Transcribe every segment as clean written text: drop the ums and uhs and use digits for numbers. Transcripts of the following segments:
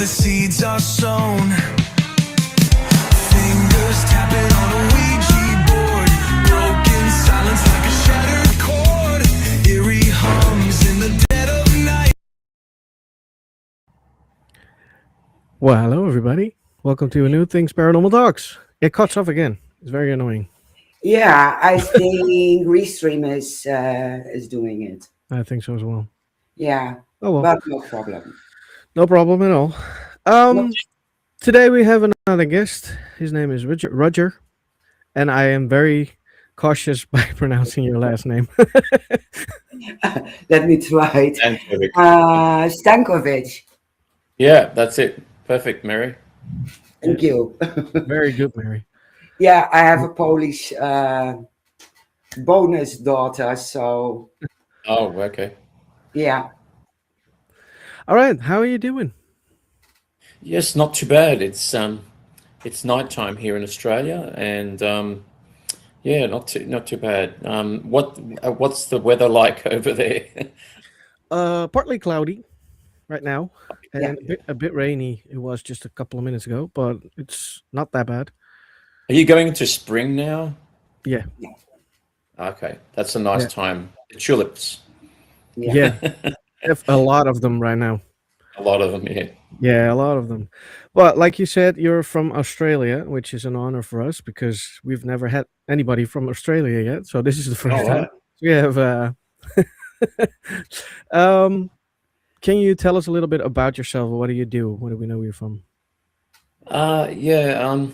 the seeds are sown. Fingers tapping on a Ouija board. Broken silence like a shattered chord. Eerie hums in the dead of night. Well, hello everybody. Welcome to a new Things Paranormal Talks. It cuts off again. It's very annoying. Yeah, I think Restream is doing it. I think so as well. Yeah, Oh well, but no problem. no problem at all. No. Today we have another guest. His name is Roger, and I am very cautious by pronouncing your last name. Let me try it. Stankovic. Stankovic. Yeah, that's it. Perfect, Mary. Thank you. Very good, Mary. Yeah, I have a Polish bonus daughter, so Oh, okay. yeah. All right, how are you doing? Yes, not too bad. It's nighttime here in Australia, and yeah, not too bad. What's the weather like over there? Partly cloudy right now, and Yeah. a bit rainy. It was just a couple of minutes ago, but it's not that bad. Are you going into spring now? Yeah. Okay, that's a nice Yeah. time. The tulips, Yeah. Have a lot of them right now. a lot of them. Yeah. Yeah, a lot of them. But like you said, you're from Australia, which is an honor for us because we've never had anybody from Australia yet. So this is the first Oh, time. right. We have um can you tell us a little bit about yourself? What do you do? Where do we know you're from? Yeah.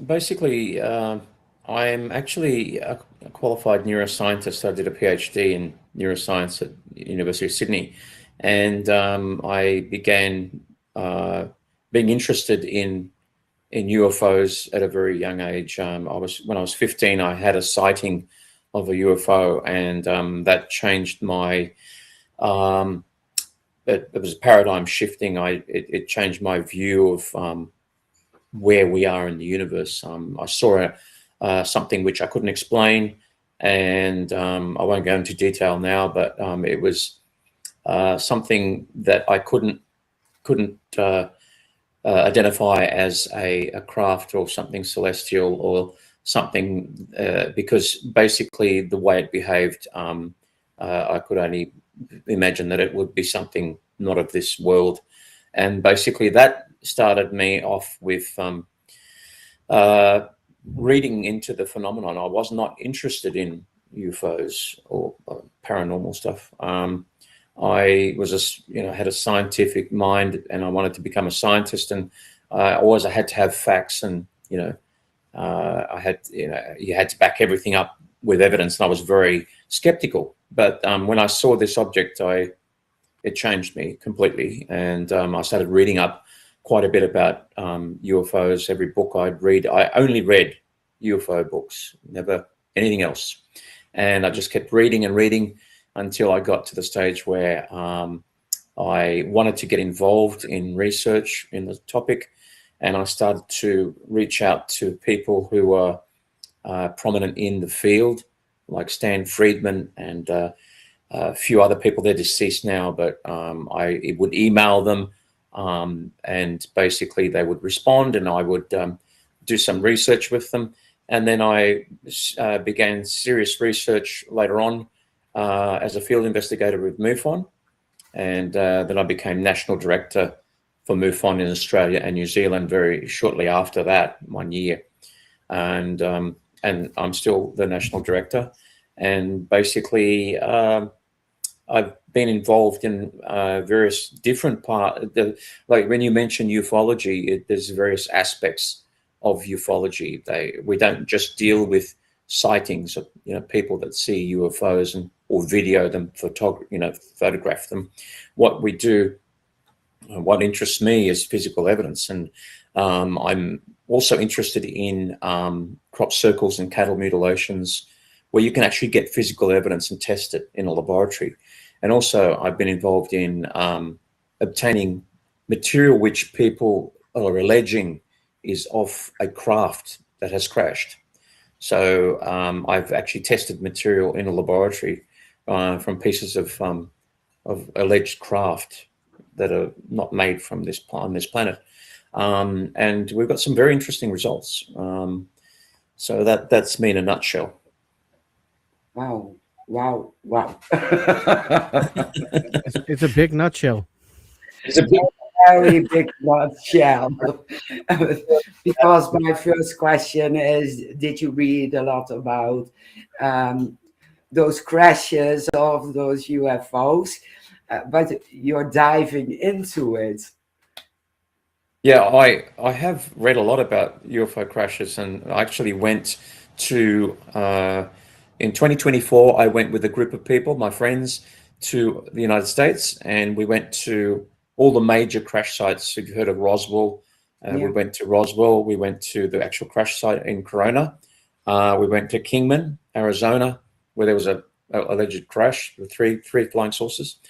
Basically, I'm actually a qualified neuroscientist. I did a PhD in neuroscience at University of Sydney, and I began being interested in UFOs at a very young age. When I was 15, I had a sighting of a UFO, and that changed my. It was paradigm shifting. It changed my view of where we are in the universe. I saw something which I couldn't explain, and I won't go into detail now, but it was something that I couldn't identify as a craft or something celestial or something because basically the way it behaved, I could only imagine that it would be something not of this world. And basically that started me off with reading into the phenomenon. I was not interested in UFOs or paranormal stuff. I was had a scientific mind, and I wanted to become a scientist, and I had to have facts, and I had you had to back everything up with evidence, and I was very skeptical. But when I saw this object, it changed me completely, and I started reading up quite a bit about UFOs. Every book I'd read, I only read UFO books, never anything else. And I just kept reading and reading until I got to the stage where I wanted to get involved in research in the topic, and I started to reach out to people who were prominent in the field, like Stan Friedman and a few other people. They're deceased now, but I would email them, and basically they would respond, and I would do some research with them. And then I began serious research later on as a field investigator with MUFON, and then I became national director for MUFON in Australia and New Zealand very shortly after that, 1 year. And I'm still the national director. And basically, I've been involved in various different parts. Like when you mention ufology, there's various aspects of ufology. We don't just deal with sightings of people that see UFOs or video them, photograph them. What we do, what interests me is physical evidence, and I'm also interested in crop circles and cattle mutilations, where you can actually get physical evidence and test it in a laboratory. And also I've been involved in obtaining material which people are alleging is of a craft that has crashed. So I've actually tested material in a laboratory from pieces of alleged craft that are not made from this on this planet, and we've got some very interesting results. So that's me in a nutshell. Wow, wow, wow. It's a big nutshell. It's a big, Very big nutshell. Because my first question is, did you read a lot about those crashes of those UFOs? But you're diving into it. yeah, I have read a lot about UFO crashes, and I actually went to in 2024. I went with a group of people, my friends, to the United States, and we went to all the major crash sites. If you've heard of Roswell, we Yeah. went to Roswell. We went to the actual crash site in Corona. We went to Kingman, Arizona, where there was a alleged crash with three flying saucers,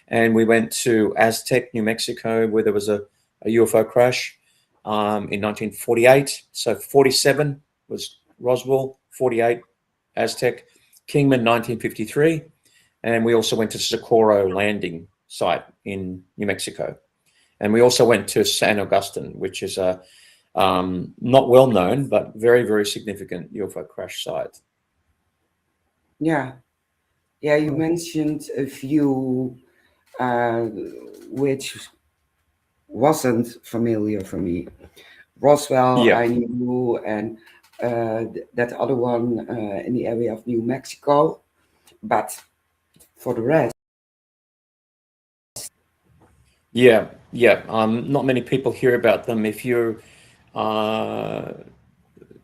and we went to Aztec, New Mexico, where there was a UFO crash in 1948. So 47 was Roswell, 48 Aztec, Kingman 1953, and we also went to Socorro landing site in New Mexico, and we also went to San Augustine, which is a not well known but very significant UFO crash site. Yeah. Yeah, you mentioned a few which wasn't familiar for me. Roswell, Yeah. I knew, and that other one in the area of New Mexico. But for the rest, Yeah, yeah. Not many people hear about them. Uh,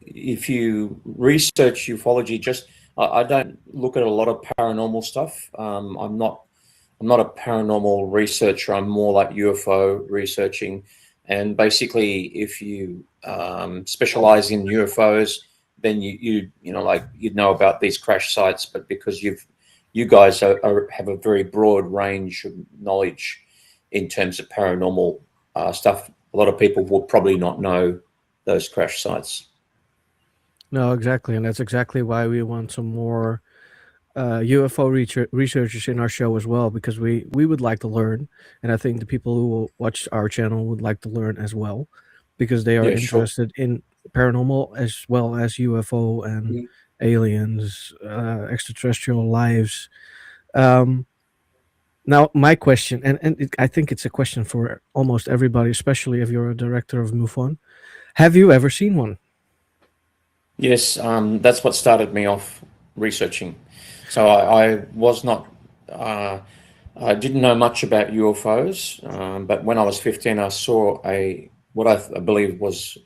if you research ufology, just I don't look at a lot of paranormal stuff. I'm not a paranormal researcher. I'm more like UFO researching, and basically, if you specialize in UFOs, then you know, like, you'd know about these crash sites. But because you guys have a very broad range of knowledge in terms of paranormal stuff, a lot of people will probably not know those crash sites. No, exactly, and that's exactly why we want some more UFO researchers in our show as well, because we would like to learn, and I think the people who will watch our channel would like to learn as well, because they are Yeah, sure. interested in paranormal as well as UFO and yeah, aliens, extraterrestrial lives. Um, Now, my question, and I think it's a question for almost everybody, especially if you're a director of MUFON. Have you ever seen one? Yes, that's what started me off researching. So I was not, I didn't know much about UFOs, but when I was 15, I saw what I believe was,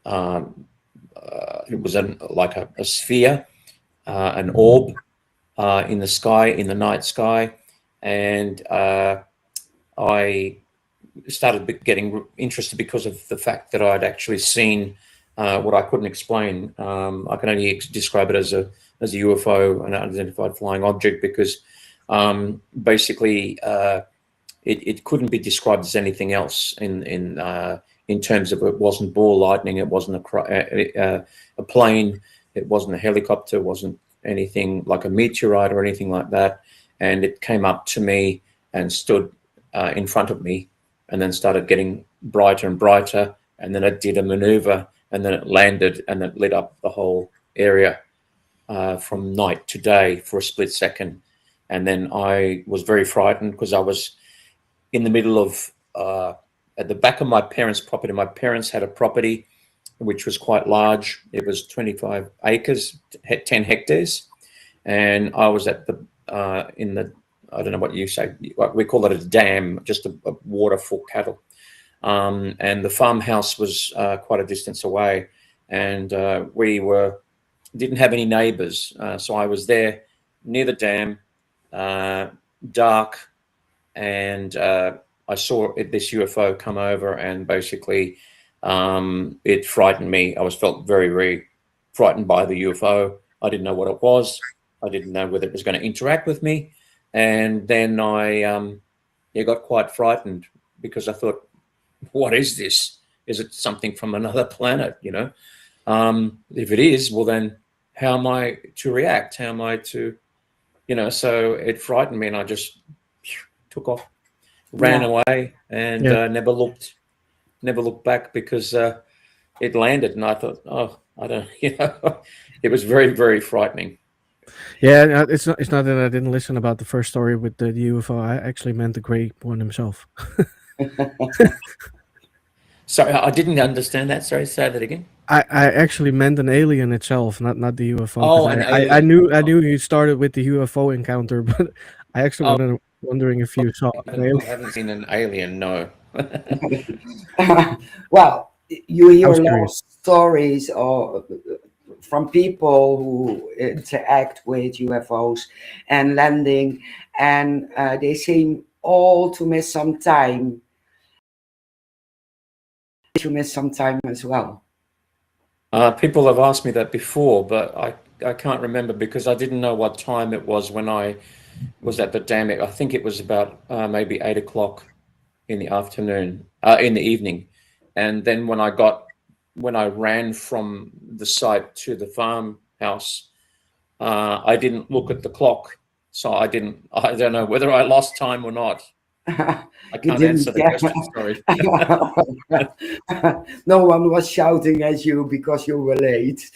it was like a sphere, an orb in the sky, in the night sky, and I started getting interested because of the fact that I'd actually seen what I couldn't explain. I can only describe it as a UFO, an unidentified flying object, because basically it couldn't be described as anything else in terms of, it wasn't ball lightning, it wasn't a plane, it wasn't a helicopter, it wasn't anything like a meteorite or anything like that. And it came up to me and stood in front of me, and then started getting brighter and brighter, and then it did a maneuver, and then it landed, and it lit up the whole area from night to day for a split second. And then I was very frightened, because I was in the middle of at the back of my parents' property. My parents had a property which was quite large. It was 25 acres, 10 hectares, and I was at the in the, I don't know what you say, we call it a dam, just a water for cattle. And the farmhouse was quite a distance away, and we didn't have any neighbors. So I was there near the dam, dark, and I saw this UFO come over, and basically it frightened me. I felt very frightened by the UFO. I didn't know what it was. I didn't know whether it was going to interact with me. And then I got quite frightened, because I thought, what is this? Is it something from another planet? If it is, well, then how am I to react? How am I to, so it frightened me, and I just took off. ran Yeah. away, and Yeah. never looked back, because it landed, and I thought, oh, I don't, it was very, very frightening. Yeah, it's not that I didn't listen about the first story with the UFO. I actually meant the Great One himself. Sorry, I didn't understand that. Sorry, say that again. I actually meant an alien itself, not the UFO. Because Oh, an I alien. knew you started with the UFO encounter, but I actually Oh, wondering if you saw an alien. I haven't seen an alien, no. Well, you I hear was a lot of curious. stories or from people who interact with UFOs and landing, and they seem all to miss some time. To miss some time as well. People have asked me that before, but I can't remember, because I didn't know what time it was when I was at the dam. I think it was about maybe 8 o'clock in the afternoon, in the evening. And then when I ran from the site to the farmhouse, I didn't look at the clock. So I don't know whether I lost time or not. I You can't didn't answer the question, sorry. No one was shouting at you because you were late.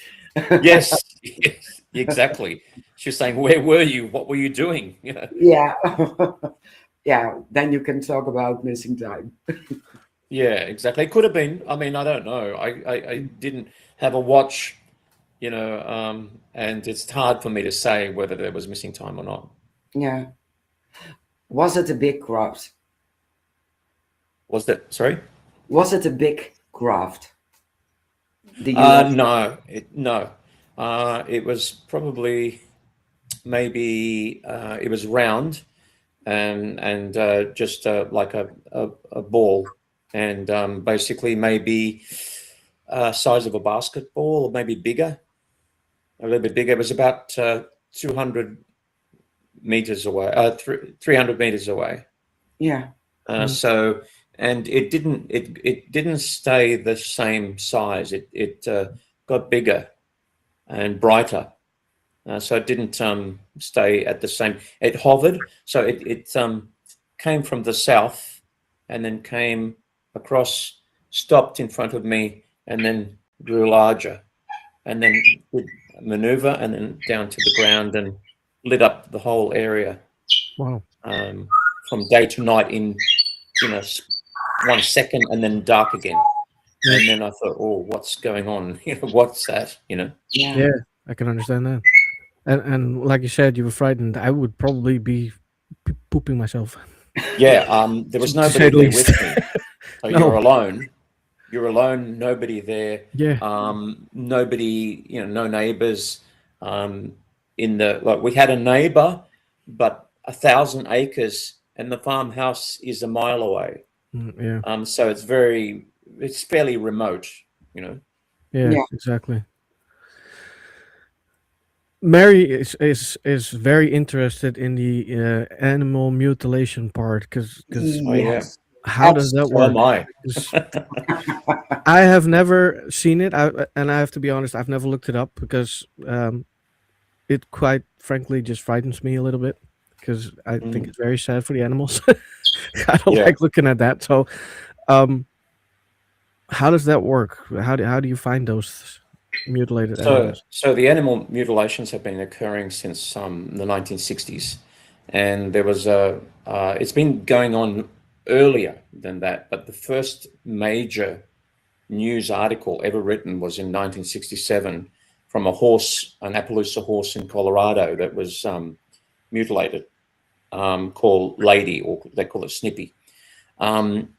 Yes, yes, exactly. She was saying, where were you? What were you doing? Yeah. Yeah, then you can talk about missing time. Yeah, exactly. It could have been. I mean, I don't know. I didn't have a watch, and it's hard for me to say whether there was missing time or not. Yeah. Was it a big craft? Was that, sorry? Was it a big craft? The UFO? No, no. It was probably maybe it was round, and just like a ball, and basically maybe size of a basketball, or maybe bigger, a little bit bigger. It was about 200 meters away, 300 meters away. Yeah. So, and it didn't stay the same size. It got bigger and brighter. So it didn't stay at the same. It hovered. So it came from the south, and then came across, stopped in front of me, and then grew larger, and then would maneuver, and then down to the ground, and lit up the whole area, Wow. from day to night in 1 second, and then dark again. Yeah. And then I thought, oh, what's going on? What's that? Yeah. Yeah, I can understand that. And like you said, you were frightened. I would probably be pooping myself. Yeah, there was To say nobody the there least. with me. So No. you're alone. You're alone. Nobody there. Yeah. Nobody. No neighbors. We had a neighbor, but 1,000 acres, and the farmhouse is a mile away. Yeah. So it's fairly remote. Yeah. Yeah. Exactly. Mary is very interested in the animal mutilation part because Oh yeah. Yes. how does that So work? am I. 'Cause I have never seen it, and I have to be honest, I've never looked it up because it quite frankly just frightens me a little bit because I think it's very sad for the animals. I don't Yeah. like looking at that. So, how does that work? How do you find those mutilated animals? So the animal mutilations have been occurring since the 1960s, and there was it's been going on earlier than that, but the first major news article ever written was in 1967 from an Appaloosa horse in Colorado that was mutilated, called Lady, or they call it Snippy.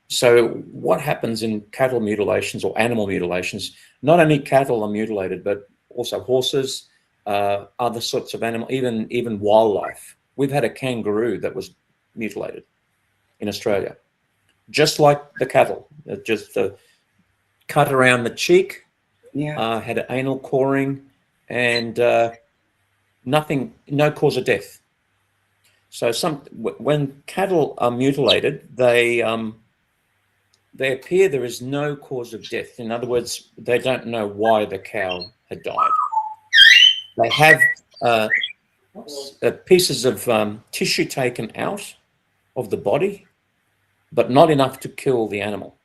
So what happens in cattle mutilations or animal mutilations, not only cattle are mutilated, but also horses, other sorts of animal, even wildlife. We've had a kangaroo that was mutilated in Australia, just like the cattle, just cut around the cheek, Yeah. had an anal coring, and nothing, no cause of death. So when cattle are mutilated, they appear there is no cause of death. In other words, they don't know why the cow had died. They have pieces of tissue taken out of the body, but not enough to kill the animal.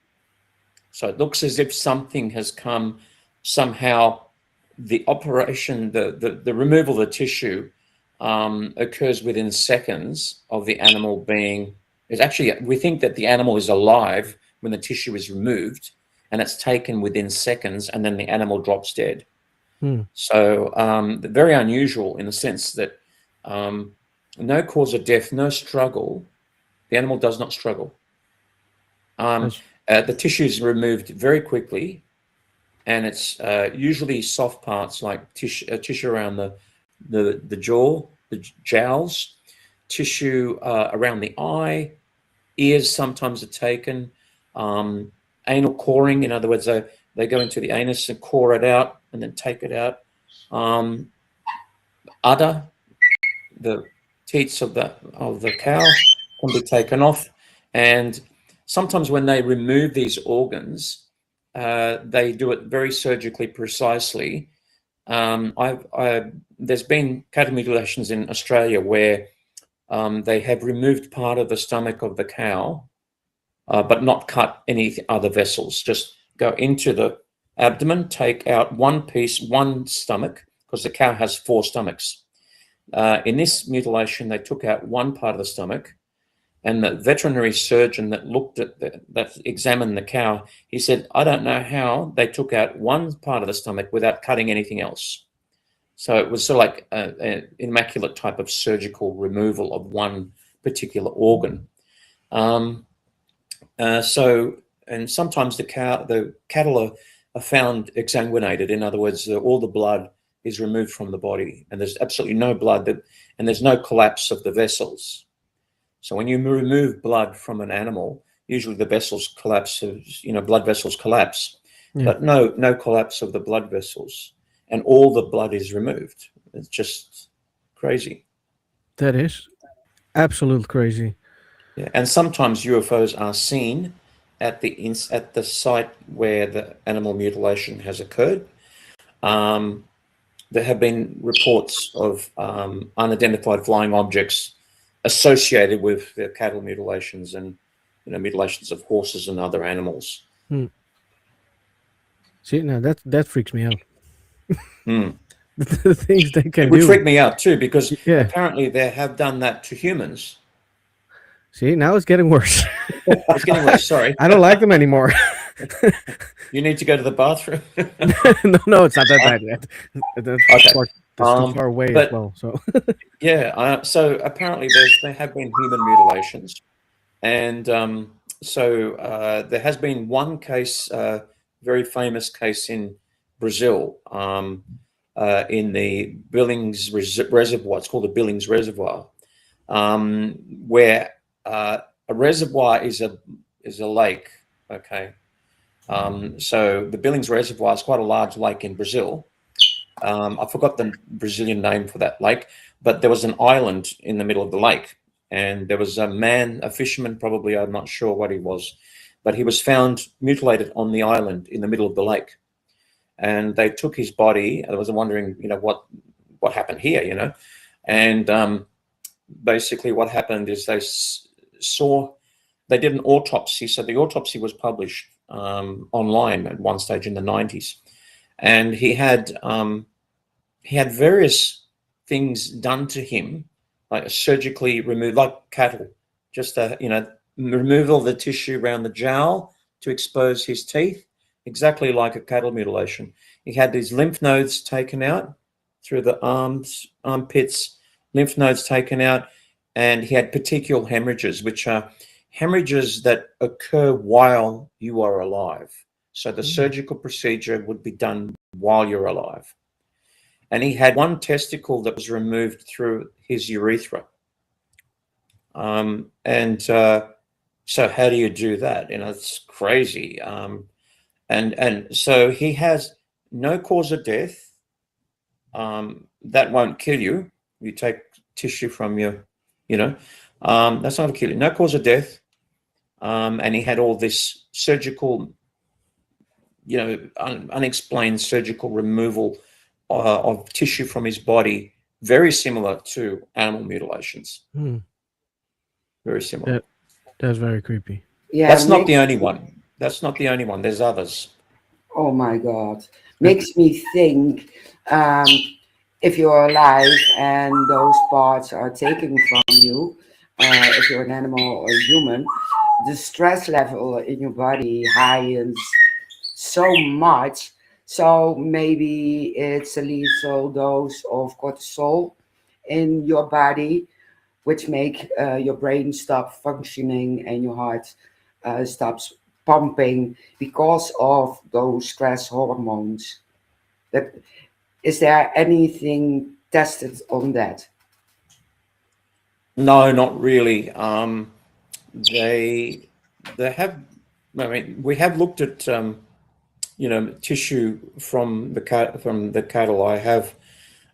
So it looks as if something has come somehow. The operation, the removal of the tissue occurs within seconds of the animal being. It's actually, we think that the animal is alive when the tissue is removed, and it's taken within seconds, and then the animal drops dead. So very unusual in the sense that no cause of death, no struggle. The animal does not struggle. The tissue is removed very quickly, and it's usually soft parts like tissue around the jaw, the jowls, tissue around the eye, ears sometimes are taken, anal coring, in other words, they go into the anus and core it out and then take it out. Udder, the teats of the cow can be taken off, and sometimes when they remove these organs, they do it very surgically precisely. There's been cattle mutilations in Australia where they have removed part of the stomach of the cow, but not cut any other vessels. Just go into the abdomen, take out one piece, one stomach, because the cow has 4 stomachs. In this mutilation, they took out one part of the stomach, and the veterinary surgeon that looked at that examined the cow, he said, I don't know how they took out one part of the stomach without cutting anything else. So it was sort of like an immaculate type of surgical removal of one particular organ. And sometimes the cattle are found exsanguinated. In other words, all the blood is removed from the body, and there's absolutely no blood, and there's no collapse of the vessels. So when you remove blood from an animal, usually the vessels collapse, blood vessels collapse, but no collapse of the blood vessels, and all the blood is removed. It's just crazy. That is absolute crazy. Yeah, and sometimes UFOs are seen at the site where the animal mutilation has occurred. There have been reports of unidentified flying objects associated with the cattle mutilations and mutilations of horses and other animals. See, now that freaks me out. The things they can It would do. freak me out too, because apparently they have done that to humans. See, now it's getting worse. It's getting worse. Sorry, I don't like them anymore. You need to go to the bathroom. No, it's not that bad yet. That's too far away as well. So so apparently there have been human mutilations, and there has been one case, very famous case in Brazil, in the Billings Reservoir. It's called the Billings Reservoir, where a reservoir is a lake. Okay. So the Billings Reservoir is quite a large lake in Brazil. I forgot the Brazilian name for that lake, but there was an island in the middle of the lake, and there was a fisherman, probably, I'm not sure what he was, but he was found mutilated on the island in the middle of the lake. And they took his body. I was wondering, what happened here, and basically what happened is they did an autopsy. So the autopsy was published online at one stage in the 90s, and he had various things done to him, like surgically removed, like cattle, just removal of the tissue around the jowl to expose his teeth, exactly like a cattle mutilation. He had these lymph nodes taken out through the armpits, lymph nodes taken out, and he had petechial hemorrhages, which are hemorrhages that occur while you are alive. So the surgical procedure would be done while you're alive. And he had one testicle that was removed through his urethra. So how do you do that? It's crazy. And so he has no cause of death. That won't kill you. You take tissue from your, that's not a kill you. No cause of death. And he had all this surgical, unexplained surgical removal of tissue from his body, very similar to animal mutilations. Very similar. That's very creepy. Yeah, That's not the only one. That's not the only one. There's others. oh my God. Makes me think, if you're alive and those parts are taken from you, if you're an animal or human, the stress level in your body heightens so much. So maybe it's a lethal dose of cortisol in your body, which make your brain stop functioning and your heart stops pumping because of those stress hormones. That, is there anything tested on that? No, not really. They they have. I mean, we have looked at tissue from the cattle. I have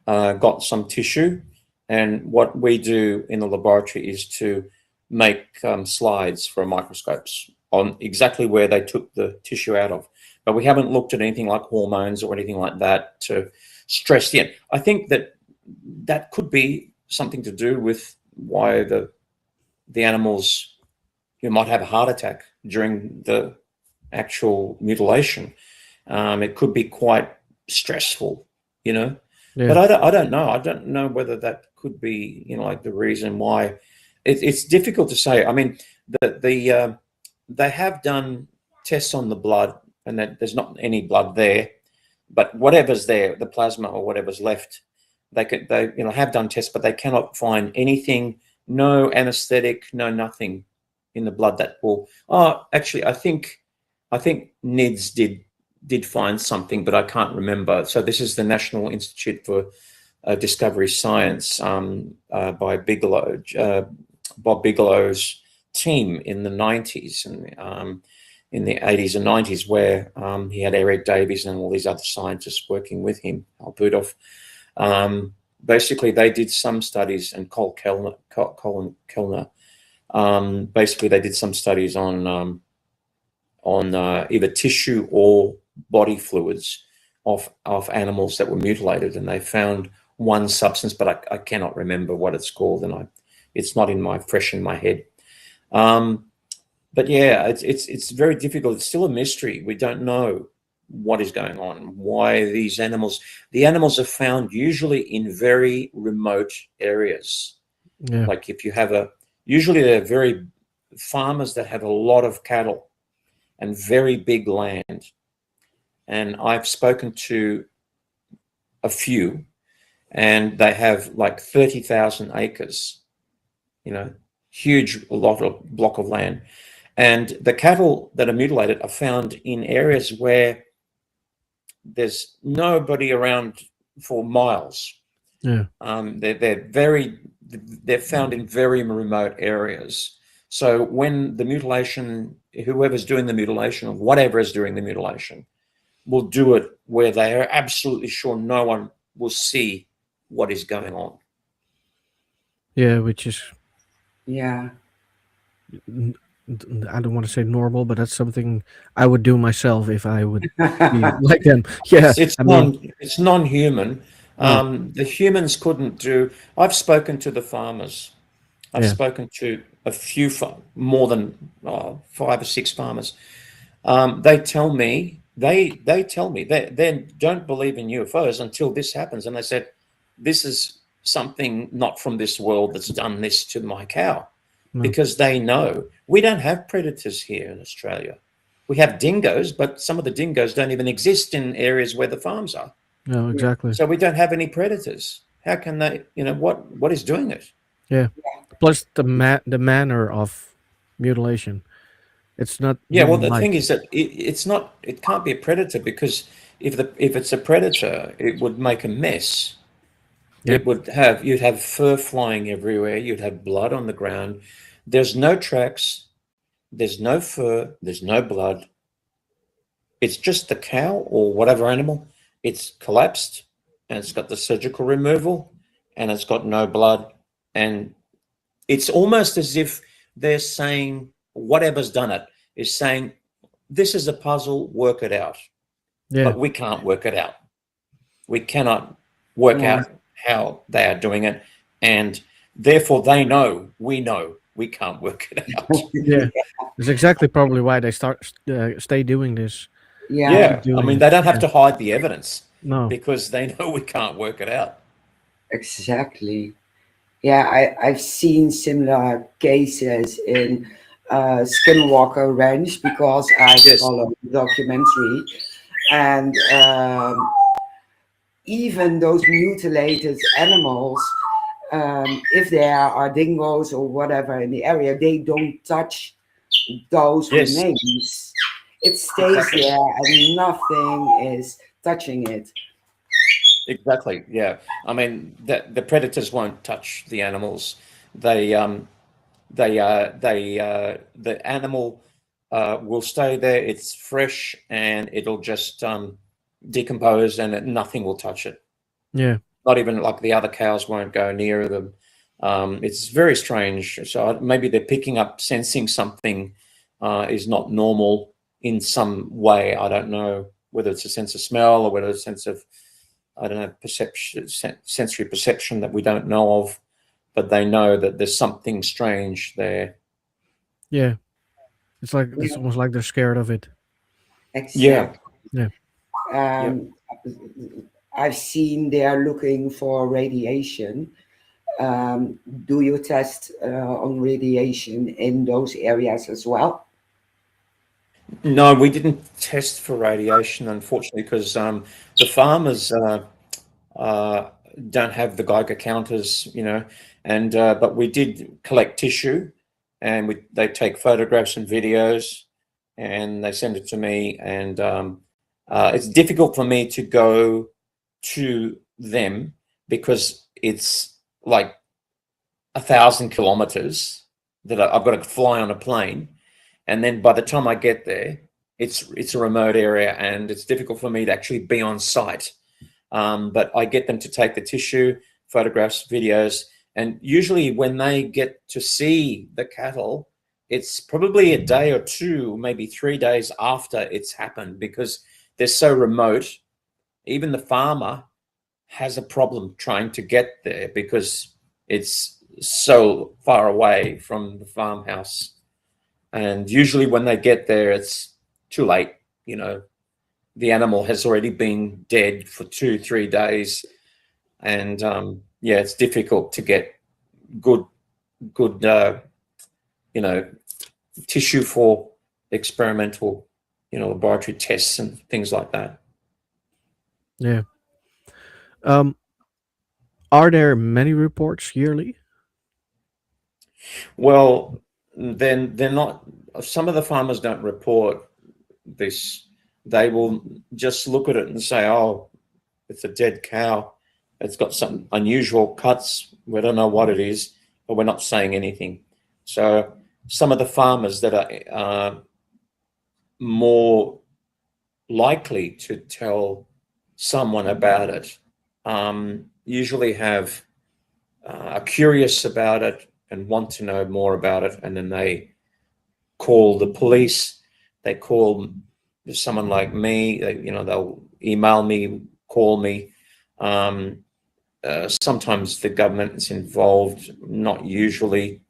got some tissue, and what we do in the laboratory is to make slides for microscopes on exactly where they took the tissue out of. But we haven't looked at anything like hormones or anything like that to stress the end. I think that could be something to do with why the animals, you might have a heart attack during the actual mutilation. It could be quite stressful, you know. But Yeah. I don't know. I don't know whether that could be, like the reason why. It's difficult to say. I mean, they have done tests on the blood, and that there's not any blood there, but whatever's there, the plasma or whatever's left, they have done tests, but they cannot find anything. No anesthetic, no nothing in the blood that will. Oh, actually, I think NIDS did find something, but I can't remember. So this is the National Institute for Discovery Science by Bob Bigelow's team in the 90s and in the 80s and 90s, where he had Eric Davies and all these other scientists working with him, Al Budov. Basically, they did some studies, and Colin Kellner. Basically, they did some studies on either tissue or body fluids of animals that were mutilated, and they found one substance, but I cannot remember what it's called, and it's not fresh in my head. But yeah, it's very difficult. It's still a mystery. We don't know what is going on, why the animals are found usually in very remote areas. Yeah. Like if you have usually they're very farmers that have a lot of cattle and very big land. And I've spoken to a few, and they have like 30,000 acres, huge block of land. And the cattle that are mutilated are found in areas where there's nobody around for miles. Yeah. They're found in very remote areas. So when the mutilation, whoever's doing the mutilation or whatever is doing the mutilation, will do it where they are absolutely sure no one will see what is going on. Yeah, which is, Yeah. I don't want to say normal, but that's something I would do myself if I would be like them. Yeah, It's non-human. No. The humans couldn't do. I've spoken to the farmers. I've spoken to a few, more than 5 or 6 farmers. They tell me they don't believe in UFOs until this happens, and they said, this is something not from this world that's done this to my cow. No. Because they know we don't have predators here in Australia. We have dingoes, but some of the dingoes don't even exist in areas where the farms are. No, exactly. So we don't have any predators. How can they, what is doing it? Yeah. Plus the manner of mutilation. It's not. Yeah, well, the human-like. thing is that it can't be a predator, because if it's a predator, it would make a mess. Yep. You'd have fur flying everywhere. You'd have blood on the ground. There's no tracks. There's no fur. There's no blood. It's just the cow or whatever animal. It's collapsed, and it's got the surgical removal, and it's got no blood. And it's almost as if they're saying, whatever's done it is saying, this is a puzzle, work it out. Yeah. But we can't work it out. We cannot work out how they are doing it, and therefore we know we can't work it out. Yeah, it's exactly probably why they stay doing this. Yeah, Keep I doing mean, it. they don't have Yeah. to hide the evidence No. because they know we can't work it out. exactly. Yeah, I've seen similar cases in Skinwalker Ranch because I Yes. follow the documentary, and even those mutilated animals, if there are dingoes or whatever in the area, they don't touch those Yes. remains. It stays Exactly. there and nothing is touching it. Exactly. Yeah. I mean, the predators won't touch the animals. The animal will stay there. It's fresh and it'll just decompose, and nothing will touch it. Yeah. Not even like the other cows won't go near them. It's very strange. So maybe they're picking up, sensing something is not normal in some way. I don't know whether it's a sense of smell or whether it's a sense of, I don't know, perception, sensory perception that we don't know of, but they know that there's something strange there. Yeah. It's almost like they're scared of it. Exactly. Yeah. I've seen they are looking for radiation. Do you test on radiation in those areas as well? No, we didn't test for radiation, unfortunately, because the farmers don't have the Geiger counters, and but we did collect tissue, and they take photographs and videos, and they send it to me, and it's difficult for me to go to them because it's like 1,000 kilometers that I've got to fly on a plane. And then by the time I get there, it's a remote area and it's difficult for me to actually be on site. But I get them to take the tissue, photographs, videos, and usually when they get to see the cattle, it's probably a day or two, maybe 3 days after it's happened, because they're so remote. Even the farmer has a problem trying to get there because it's so far away from the farmhouse. And usually when they get there, it's too late. The animal has already been dead for 2-3 days. And yeah, it's difficult to get good, tissue for experimental, laboratory tests and things like that. Yeah. Are there many reports yearly? Well, then they're not. Some of the farmers don't report this. They will just look at it and say, "Oh, it's a dead cow. It's got some unusual cuts. We don't know what it is, but we're not saying anything." So some of the farmers that are more likely to tell someone about it usually are curious about it and want to know more about it, and then they call the police. They call someone like me. They'll email me, call me. Sometimes the government is involved, not usually.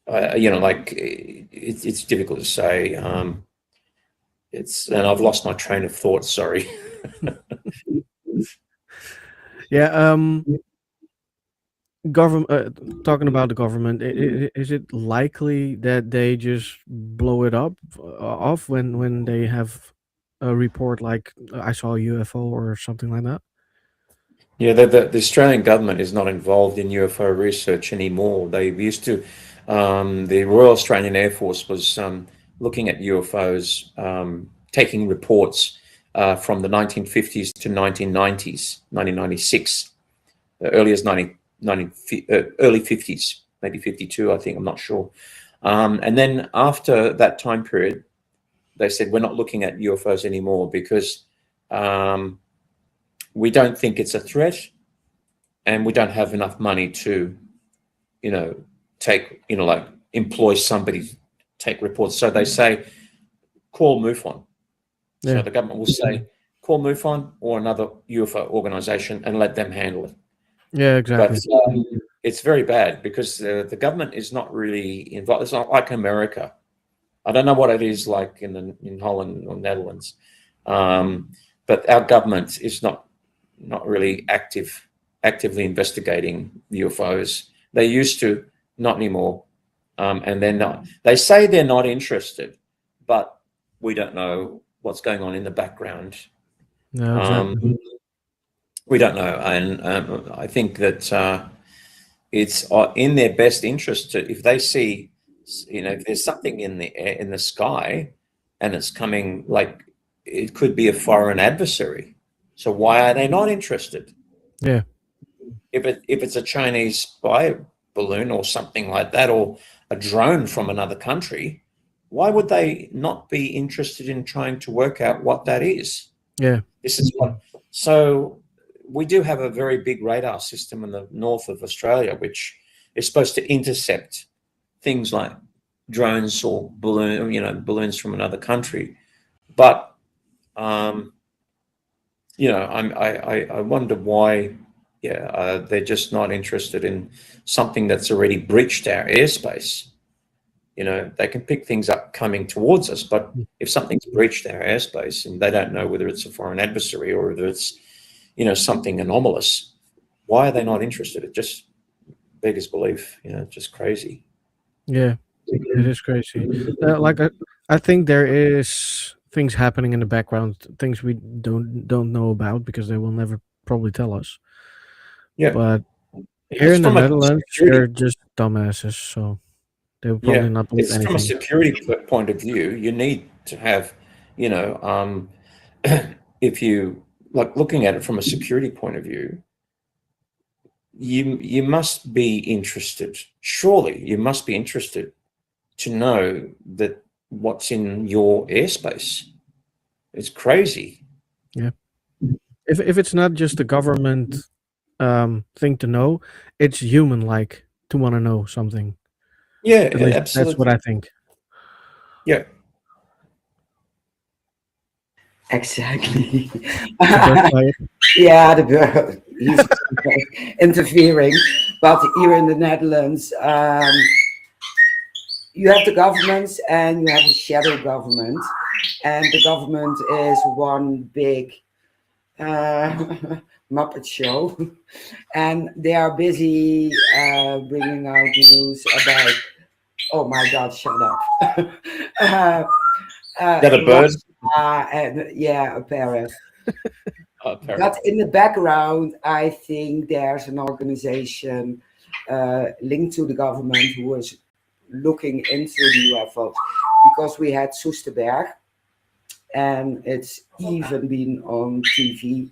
It's difficult to say. And I've lost my train of thought. Sorry. Yeah. Talking about the government, is it likely that they just blow it up off when they have a report like I saw a UFO or something like that? Yeah, the Australian government is not involved in UFO research anymore. They used to. The Royal Australian Air Force was looking at UFOs, taking reports from the 1950s to 1990s, 1996, early as early 50s, maybe 52, I think, I'm not sure. And then after that time period, they said, we're not looking at UFOs anymore because we don't think it's a threat and we don't have enough money to, employ somebody to take reports. So they say, call MUFON. Yeah. So the government will say, call MUFON or another UFO organization and let them handle it. Yeah, But exactly. it's very bad because the government is not really involved. It's not like America. I don't know what it is like in Holland or Netherlands, but our government is not really actively investigating UFOs. They used to, not anymore, and they're not. They say they're not interested, but we don't know what's going on in the background. No, Um, exactly. we don't know, and I think that it's in their best interest to, if they see, if there's something in the air, in the sky, and it's coming, like it could be a foreign adversary. So why are they not interested? Yeah. If it's a Chinese spy balloon or something like that, or a drone from another country, why would they not be interested in trying to work out what that is? Yeah. This is what. So we do have a very big radar system in the north of Australia, which is supposed to intercept things like drones or balloons from another country. But I wonder why. Yeah, they're just not interested in something that's already breached our airspace. They can pick things up coming towards us, but if something's breached our airspace and they don't know whether it's a foreign adversary or whether it's, something anomalous, why are they not interested? It just beggars belief, just crazy. Yeah. It is crazy. Like I think there is things happening in the background, things we don't know about because they will never probably tell us. Yeah. But here It's in the from a Netherlands, security, they're just dumbasses, so they will yeah, probably not believe it's from a anything. security point of view. You need to have, you know, um, if you like looking at it from a security point of view, you must be interested. Surely you must be interested to know that what's in your airspace. It's crazy. Yeah. If it's not just a government thing to know, it's human like to want to know something. Yeah, At least that's what absolutely. I think. Yeah. Exactly. Is the bird quiet? Yeah, the bird. He's interfering. But here in the Netherlands, you have the government and you have a shadow government. And the government is one big Muppet show. And they are busy bringing out news about, oh my God, shut up. Is that a bird? And yeah, a parrot. Parrot. But in the background, I think there's an organization linked to the government who is looking into the UFOs because we had Soesterberg and it's even been on TV.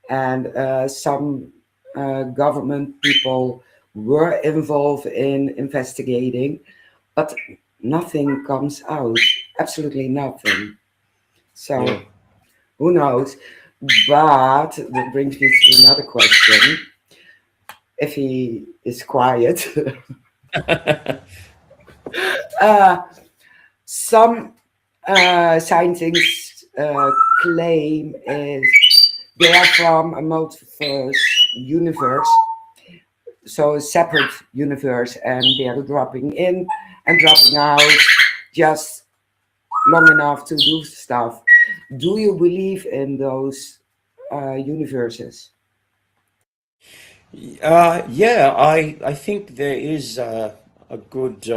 And some government people were involved in investigating, but nothing comes out, absolutely nothing. So Yeah. who knows? But that brings me to another question. If he is quiet, some scientists claim is they are from a multiverse universe, so a separate universe, and they are dropping in and dropping out just long enough to do stuff. Do you believe in those universes? Yeah, I think there is a good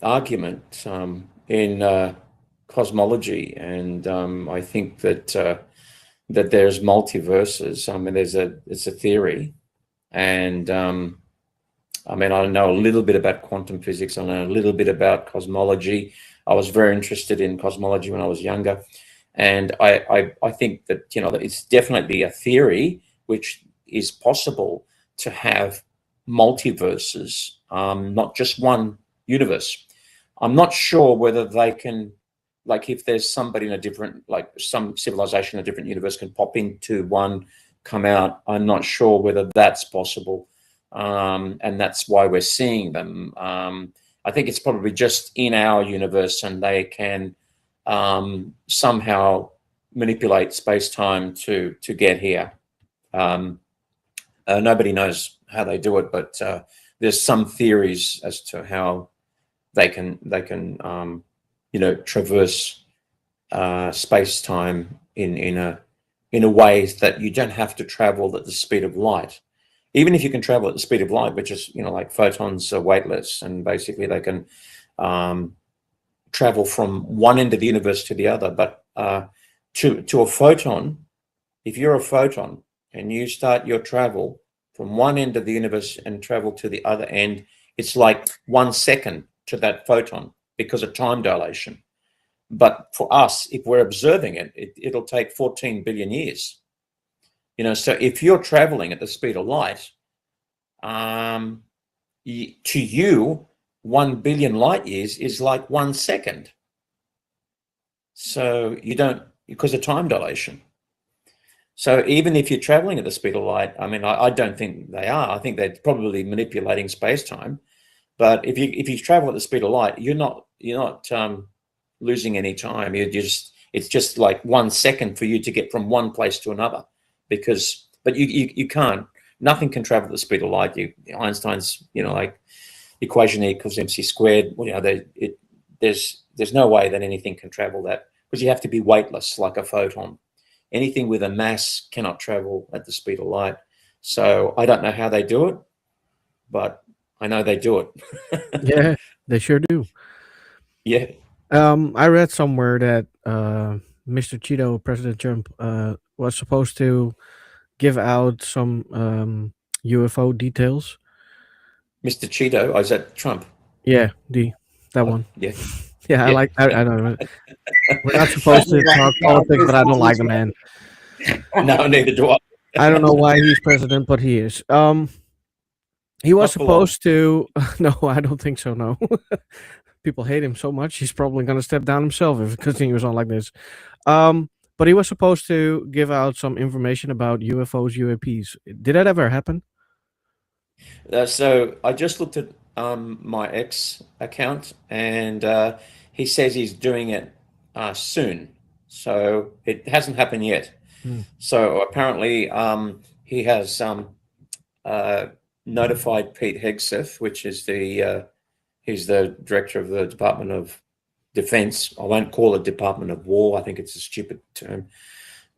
argument in cosmology, and I think that there's multiverses. I mean, it's a theory, and I mean, I know a little bit about quantum physics. I know a little bit about cosmology. I was very interested in cosmology when I was younger, and I think that it's definitely a theory which is possible to have multiverses, not just one universe. I'm not sure whether they can, like, if there's somebody in a different, like some civilization in a different universe can pop into one, come out. I'm not sure whether that's possible, and that's why we're seeing them. I think it's probably just in our universe, and they can somehow manipulate space-time to get here. Nobody knows how they do it, but there's some theories as to how they can traverse space-time in a way that you don't have to travel at the speed of light. Even if you can travel at the speed of light, which is, like photons are weightless, and basically they can travel from one end of the universe to the other. But to a photon, if you're a photon and you start your travel from one end of the universe and travel to the other end, it's like 1 second to that photon because of time dilation. But for us, if we're observing it, it'll take 14 billion years. So if you're traveling at the speed of light, to you, 1 billion light years is like 1 second. So you don't, because of time dilation. So even if you're traveling at the speed of light, I mean, I don't think they are. I think they're probably manipulating space-time. But if you travel at the speed of light, you're not losing any time. It's just like 1 second for you to get from one place to another. But you can't. Nothing can travel at the speed of light. Einstein's like equation E equals mc squared. There's no way that anything can travel that, because you have to be weightless like a photon. Anything with a mass cannot travel at the speed of light. So I don't know how they do it, but I know they do it. Yeah, they sure do. Yeah. I read somewhere that Mr. Cheeto, President Trump, was supposed to give out some UFO details. Mr. Cheeto, is that Trump? Yeah, that one. Yeah. Yeah, Yeah. I don't know. We're not supposed to talk politics, but I don't like the man. No, neither do I. I don't know why he's president, but he is. He was Not for long. supposed to. No, I don't think so. No, people hate him so much. He's probably going to step down himself if it continues on like this. But he was supposed to give out some information about UFOs, UAPs. Did that ever happen? So I just looked at my X account, and he says he's doing it soon. So it hasn't happened yet. So apparently he has notified Pete Hegseth, which is he's the director of the Department of Defense. I won't call it Department of War. I think it's a stupid term.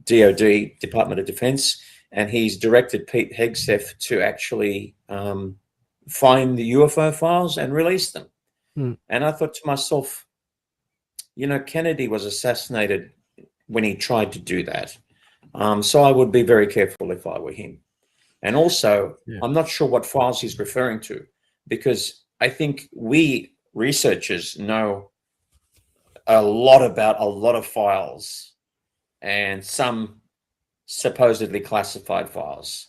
DOD, Department of Defense. And he's directed Pete Hegseth to actually find the UFO files and release them. And I thought to myself, Kennedy was assassinated when he tried to do that. So I would be very careful if I were him. And also, I'm not sure what files he's referring to, because I think we researchers know a lot about a lot of files, and some supposedly classified files.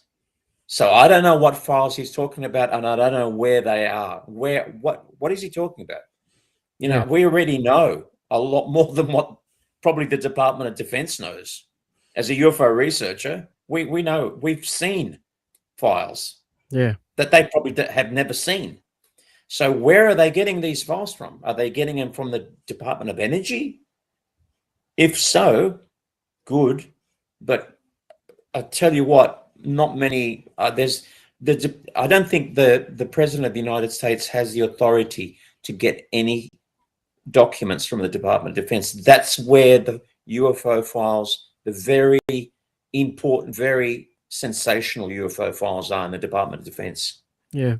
So I don't know what files he's talking about, and I don't know where they are. What is he talking about? We already know a lot more than what probably the Department of Defense knows. As a UFO researcher, we know, we've seen files that they probably have never seen. So where are they getting these files from? Are they getting them from the Department of Energy? If so, good. But I tell you what, not many. I don't think the President of the United States has the authority to get any documents from the Department of Defense. That's where the UFO files, the very important, very sensational UFO files are, in the Department of Defense. Yeah.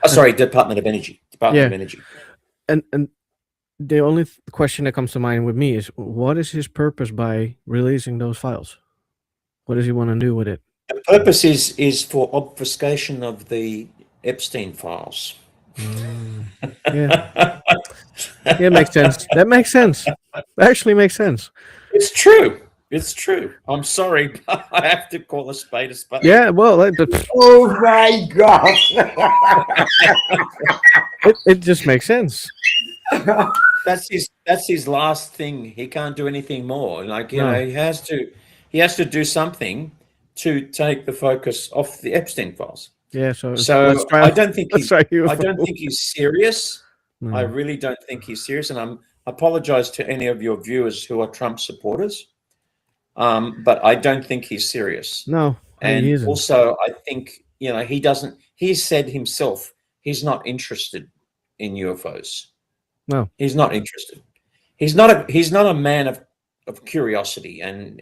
Sorry, Department of Energy. Department of Energy. And the only question that comes to mind with me is, what is his purpose by releasing those files? What does he want to do with it? The purpose is for obfuscation of the Epstein files. Yeah, it makes sense. That makes sense. That actually makes sense. It's true. It's true. I'm sorry, but I have to call a spade a spade. Yeah, well, Oh my God! it just makes sense. That's his last thing. He can't do anything more. Like, he has to do something to take the focus off the Epstein files. Yeah, so I don't think he's serious. No. I really don't think he's serious, and I apologize to any of your viewers who are Trump supporters. But I don't think he's serious. No. And he isn't. also, I think, he's said himself, he's not interested in UFOs. No. He's not interested. He's not a man of curiosity, and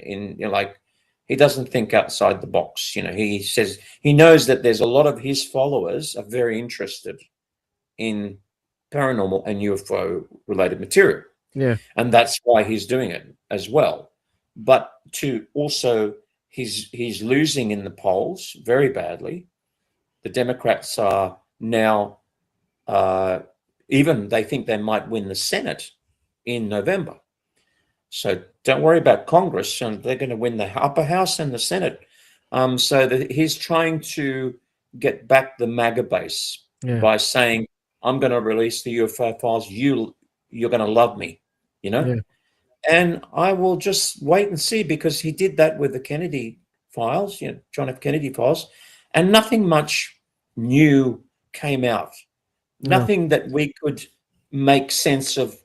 he doesn't think outside the box. He says he knows that there's a lot of his followers are very interested in paranormal and UFO related material. Yeah. And that's why he's doing it as well. But to also, he's losing in the polls very badly. The Democrats are now, even they think they might win the Senate in November. So don't worry about Congress, and they're going to win the upper house and the Senate. So that he's trying to get back the MAGA base by saying, I'm going to release the UFO files. You're going to love me, Yeah. And I will just wait and see, because he did that with the Kennedy files, John F. Kennedy files, and nothing much new came out. No. Nothing that we could make sense of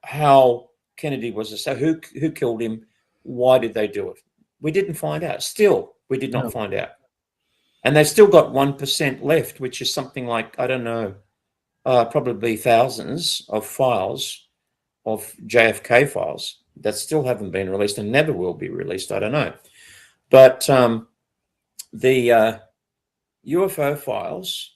how Kennedy was. So who killed him? Why did they do it? We didn't find out. Still, we did not find out. And they've still got 1% left, which is something like, I don't know, probably thousands of files, of JFK files, that still haven't been released and never will be released. I don't know. But the UFO files,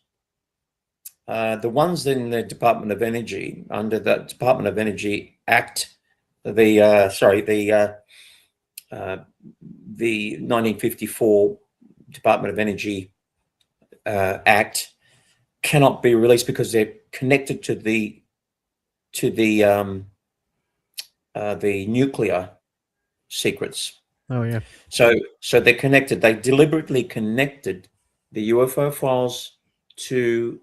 the ones in the Department of Energy, under the Department of Energy Act, the 1954 Department of Energy Act, cannot be released because they're connected to the nuclear secrets. Oh yeah. So they're connected. They deliberately connected the UFO files to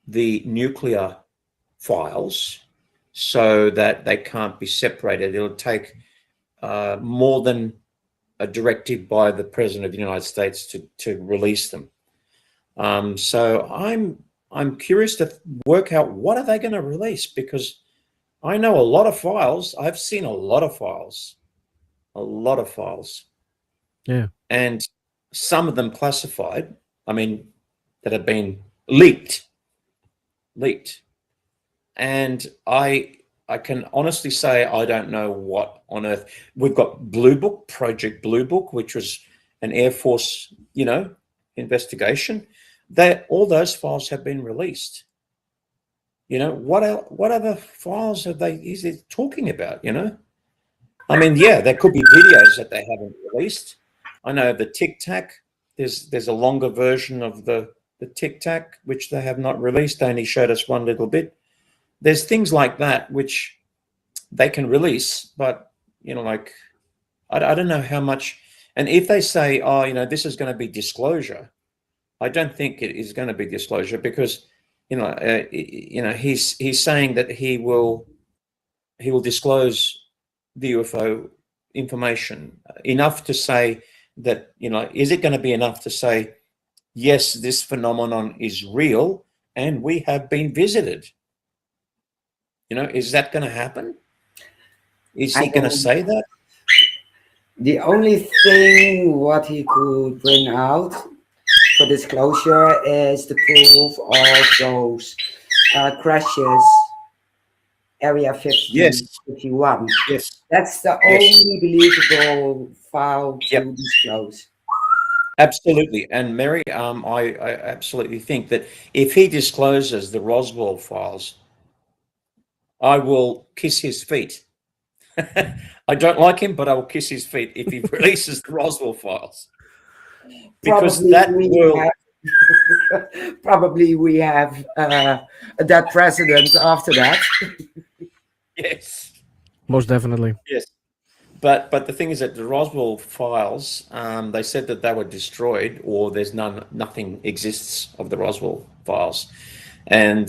the nuclear files so that they can't be separated. It'll take more than a directive by the President of the United States to release them. So I'm curious to work out, what are they going to release, because I know a lot of files. I've seen a lot of files. Yeah. And some of them classified, that have been leaked. And I can honestly say I don't know what on earth. We've got Blue Book, Project Blue Book, which was an Air Force, investigation. All those files have been released. What other files is it talking about? There could be videos that they haven't released. I know the Tic Tac. There's a longer version of the Tic Tac which they have not released. They only showed us one little bit. There's things like that which they can release, but I don't know how much. And if they say, this is going to be disclosure, I don't think it is going to be disclosure, because he's saying that he will disclose the UFO information enough to say that, is it going to be enough to say, yes, this phenomenon is real and we have been visited? Is that going to happen? Is he going to say that? The only thing what he could bring out for disclosure is the proof of those crashes, Area 50, Yes. 51. Yes. That's the only believable file to disclose. Absolutely. And Mary, I absolutely think that if he discloses the Roswell files, I will kiss his feet. I don't like him, but I will kiss his feet if he releases the Roswell files. Because probably we have that precedent after that. Yes. Most definitely. Yes. But the thing is that the Roswell files, they said that they were destroyed, or there's nothing exists of the Roswell files. And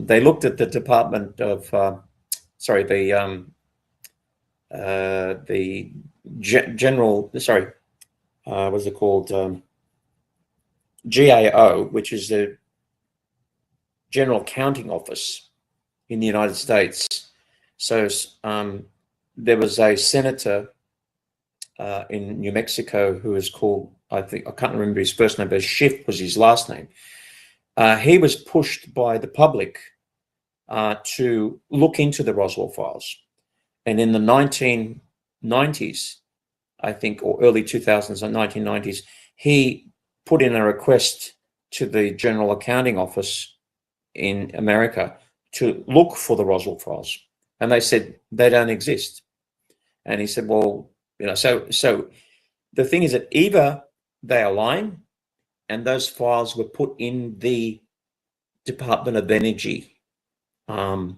they looked at the Department of, what's it called? GAO, which is the General Accounting Office in the United States. So there was a senator in New Mexico who is called I think, I can't remember his first name, but Schiff was his last name. He was pushed by the public to look into the Roswell files. And in the 1990s, I think, or early 2000s or 1990s, he put in a request to the General Accounting Office in America to look for the Roswell files. And they said they don't exist. And he said, well, you know, so the thing is that either they are lying and those files were put in the Department of Energy, under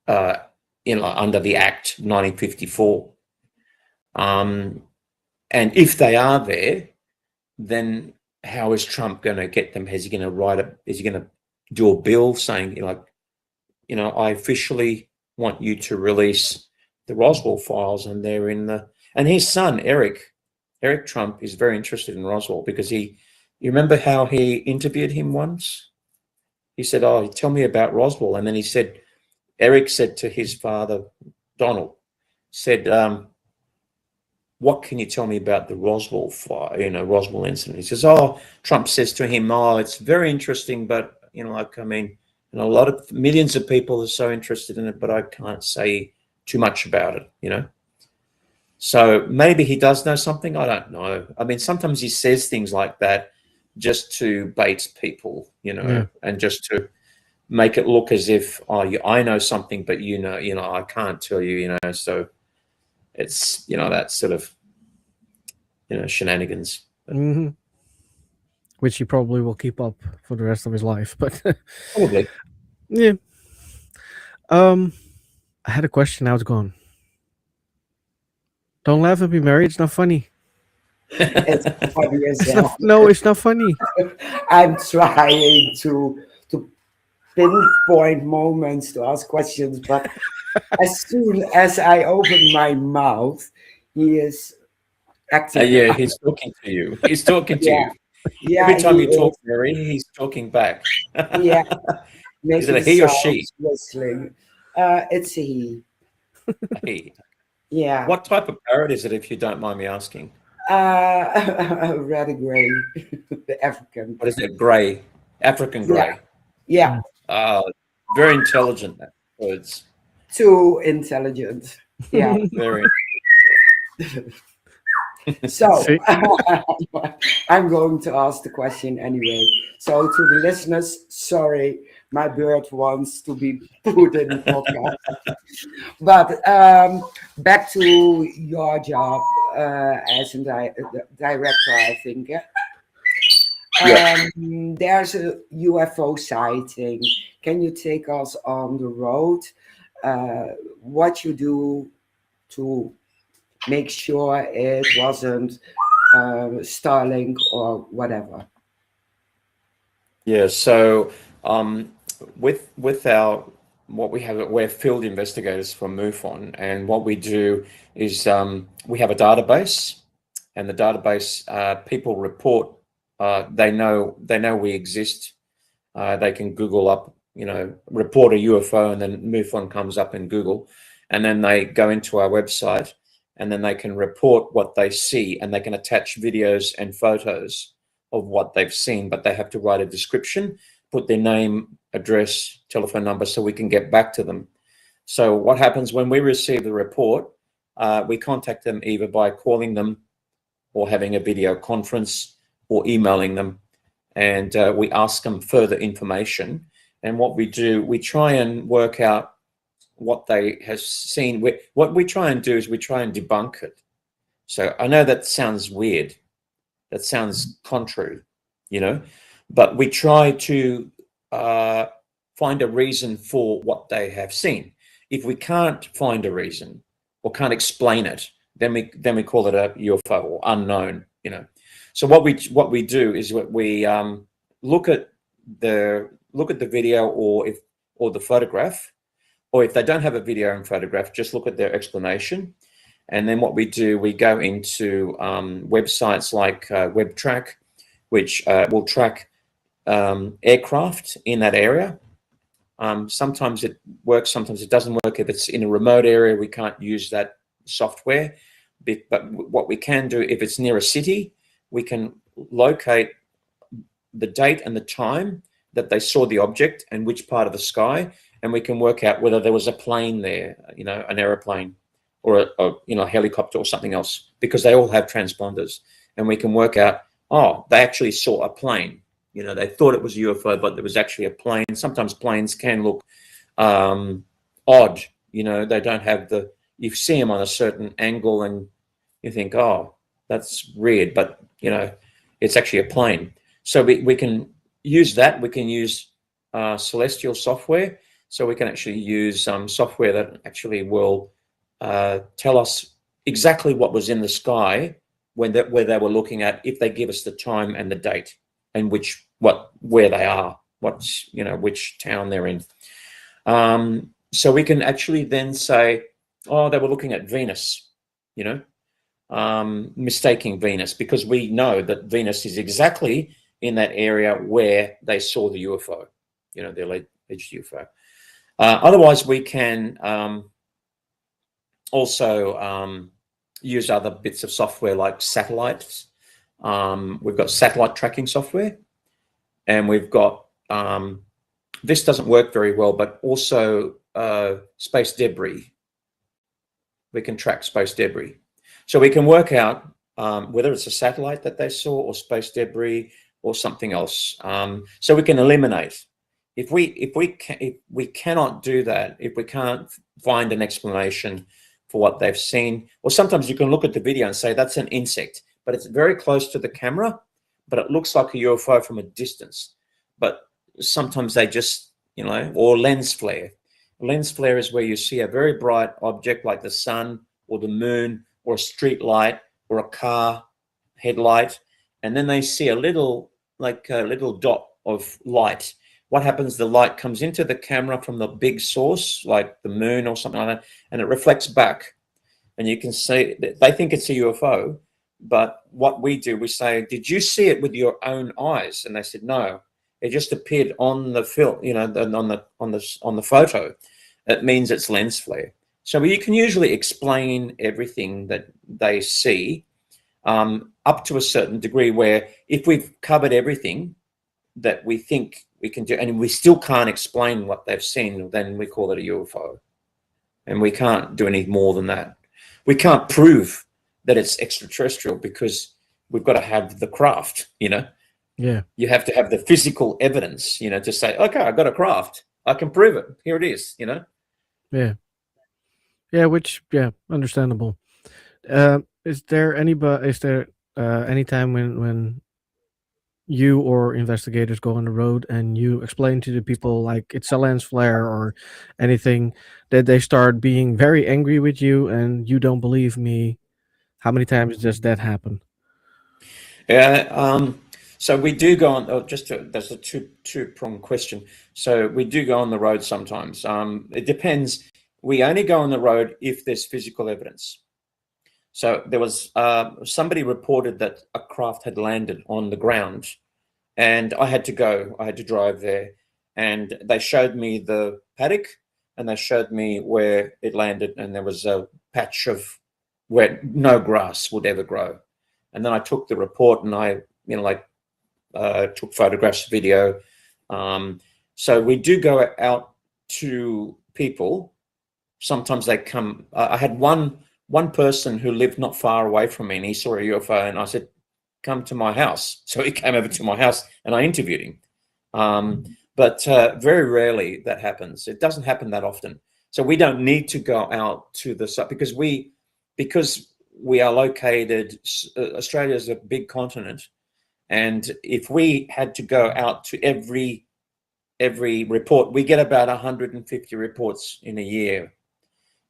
the Act 1954. And if they are there, then how is Trump going to get them? Is he going to is he going to do a bill saying, I officially want you to release the Roswell files, and they're in and his son, Eric Trump, is very interested in Roswell because you remember how he interviewed him once? He said, oh, tell me about Roswell. And then Eric said to his father, Donald, said, what can you tell me about the Roswell fire, Roswell incident? He says, oh, Trump says to him, oh, it's very interesting, but, a lot of millions of people are so interested in it, but I can't say too much about it, So maybe he does know something. I don't know. I mean, sometimes he says things like that just to bait people, and just to make it look as if, oh, I know something, but I can't tell you, so it's, that sort of, shenanigans. Mm-hmm. Which he probably will keep up for the rest of his life, but probably. Yeah. I had a question, now it's gone. Don't laugh at me, Mary. It's not funny. It's funny as hell. No, it's not funny. I'm trying to pinpoint moments to ask questions, but as soon as I open my mouth, he is acting. Yeah, he's talking to you. He's talking to you. Yeah. Every time you talk, Mary, he's talking back. Yeah. Is it a he or she? Whistling. It's a he. He. Yeah. What type of parrot is it, if you don't mind me asking? Rather gray. The African. What is it? Gray. African gray. Yeah. Very intelligent birds. Too intelligent. Yeah. Very. So I'm going to ask the question anyway. So to the listeners, sorry, my bird wants to be put in the podcast. But back to your job as a director, I think. There's a UFO sighting. Can you take us on the road? What you do to make sure it wasn't Starlink or whatever? Yeah, so with our what we have, we're field investigators from MUFON, and what we do is we have a database, and the database people report. They know we exist. They can Google up, report a UFO, and then MUFON comes up in Google, and then they go into our website, and then they can report what they see, and they can attach videos and photos of what they've seen, but they have to write a description, put their name, address, telephone number, so we can get back to them. So what happens when we receive the report, we contact them either by calling them or having a video conference or emailing them, and we ask them further information. And what we do, we try and work out what they have seen. What we try and do is we try and debunk it. So I know that sounds weird. That sounds contrary, but we try to find a reason for what they have seen. If we can't find a reason or can't explain it, then we call it a UFO or unknown, So what we do is we look at the video or the photograph, or if they don't have a video and photograph, just look at their explanation. And then what we do, we go into websites like WebTrack, which will track aircraft in that area. Sometimes it works, sometimes it doesn't work. If it's in a remote area, we can't use that software. But what we can do, if it's near a city, we can locate the date and the time that they saw the object and which part of the sky, and we can work out whether there was a plane there, you know, an aeroplane or a you know, a helicopter or something else, because they all have transponders, and we can work out, oh, they actually saw a plane. You know, they thought it was a UFO, but there was actually a plane. Sometimes planes can look odd. You know, they don't have the, you see them on a certain angle and you think, oh, that's weird, but you know, it's actually a plane. So we can use that. We can use celestial software. So we can actually use software that actually will tell us exactly what was in the sky where they were looking at, if they give us the time and the date and where they are, you know, which town they're in. So we can actually then say, oh, they were looking at Venus, you know, mistaking Venus, because we know that Venus is exactly in that area where they saw the UFO, you know, the alleged UFO. Otherwise, we can also use other bits of software like satellites. We've got satellite tracking software, and we've got, this doesn't work very well, but also space debris. We can track space debris. So we can work out whether it's a satellite that they saw or space debris or something else. So we can eliminate. If we cannot do that, if we can't find an explanation for what they've seen, or sometimes you can look at the video and say that's an insect, but it's very close to the camera, but it looks like a UFO from a distance. But sometimes they just, you know, or lens flare. Lens flare is where you see a very bright object like the sun or the moon or a street light or a car headlight, and then they see a little, like a little dot of light. What happens? The light comes into the camera from the big source, like the moon or something like that, and it reflects back. And you can see, they think it's a UFO, but what we do, we say, did you see it with your own eyes? And they said, no, it just appeared on the film, you know, on the photo. It means it's lens flare. So you can usually explain everything that they see up to a certain degree, where if we've covered everything that we think we can do, and we still can't explain what they've seen, then we call it a UFO. And we can't do any more than that. We can't prove that it's extraterrestrial because we've got to have the craft, you know? Yeah. You have to have the physical evidence, you know, to say, okay, I got a craft. I can prove it. Here it is, you know? Yeah. Yeah, which, yeah, understandable. Is there any time when you or investigators go on the road and you explain to the people like it's a lens flare or anything, that they start being very angry with you and you don't believe me? How many times does that happen? Yeah. So we do go on. Oh, that's a two-pronged question. So we do go on the road sometimes. It depends. We only go on the road if there's physical evidence. So there was somebody reported that a craft had landed on the ground, and I had to go. I had to drive there, and they showed me the paddock, and they showed me where it landed, and there was a patch of where no grass would ever grow. And then I took the report, and I, you know, took photographs, video. So we do go out to people. Sometimes they come. I had one person who lived not far away from me, and he saw a UFO, and I said, come to my house. So he came over to my house and I interviewed him. But very rarely that happens. It doesn't happen that often. So we don't need to go out to the site because we are located, Australia is a big continent. And if we had to go out to every report, we get about 150 reports in a year.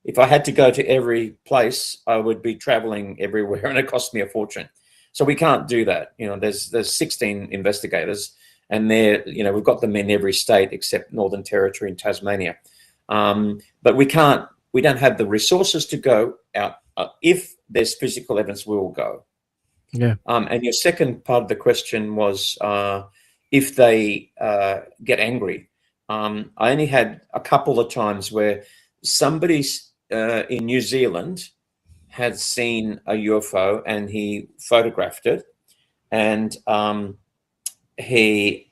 If I had to go to every place, I would be traveling everywhere and it cost me a fortune. So we can't do that. You know, there's 16 investigators, and they're, you know, we've got them in every state except Northern Territory and Tasmania. But we don't have the resources to go out. If there's physical evidence, we will go. Yeah. And your second part of the question was if they get angry. I only had a couple of times where somebody in New Zealand had seen a UFO and he photographed it, and the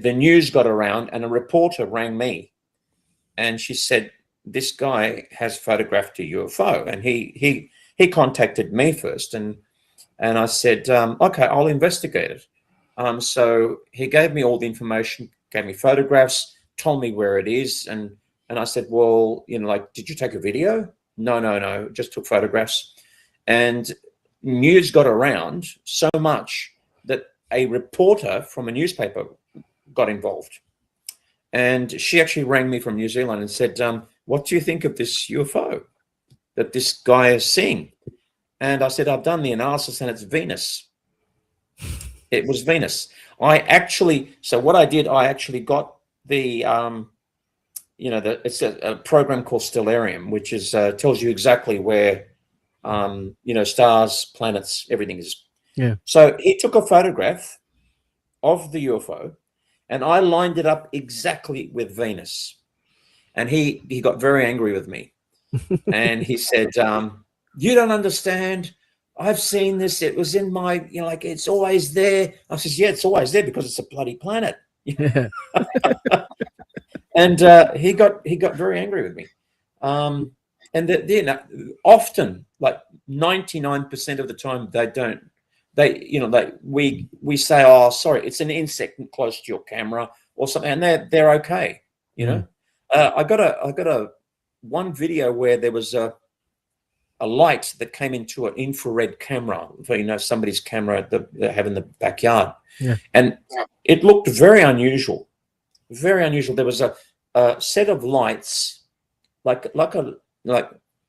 news got around, and a reporter rang me, and she said, this guy has photographed a UFO, and he contacted me first, and I said, okay, I'll investigate it. So he gave me all the information, gave me photographs, told me where it is, and I said, well, like, did you take a video? No, just took photographs. And news got around so much that a reporter from a newspaper got involved. And she actually rang me from New Zealand and said, what do you think of this UFO that this guy is seeing? And I said, I've done the analysis and it's Venus. It was Venus. So what I did, I actually got the, it's a program called Stellarium, which is tells you exactly where, stars, planets, everything is. Yeah. So he took a photograph of the UFO, and I lined it up exactly with Venus. And he got very angry with me. And he said, you don't understand. I've seen this. It was in my, it's always there. I says, yeah, it's always there because it's a bloody planet. Yeah. And he got very angry with me. And often, like 99% of the time, we say, oh, sorry, it's an insect close to your camera or something, and they're okay. I got one video where there was a light that came into an infrared camera for somebody's camera that they have in the backyard. Yeah. And it looked very unusual. Very unusual. There was a set of lights, like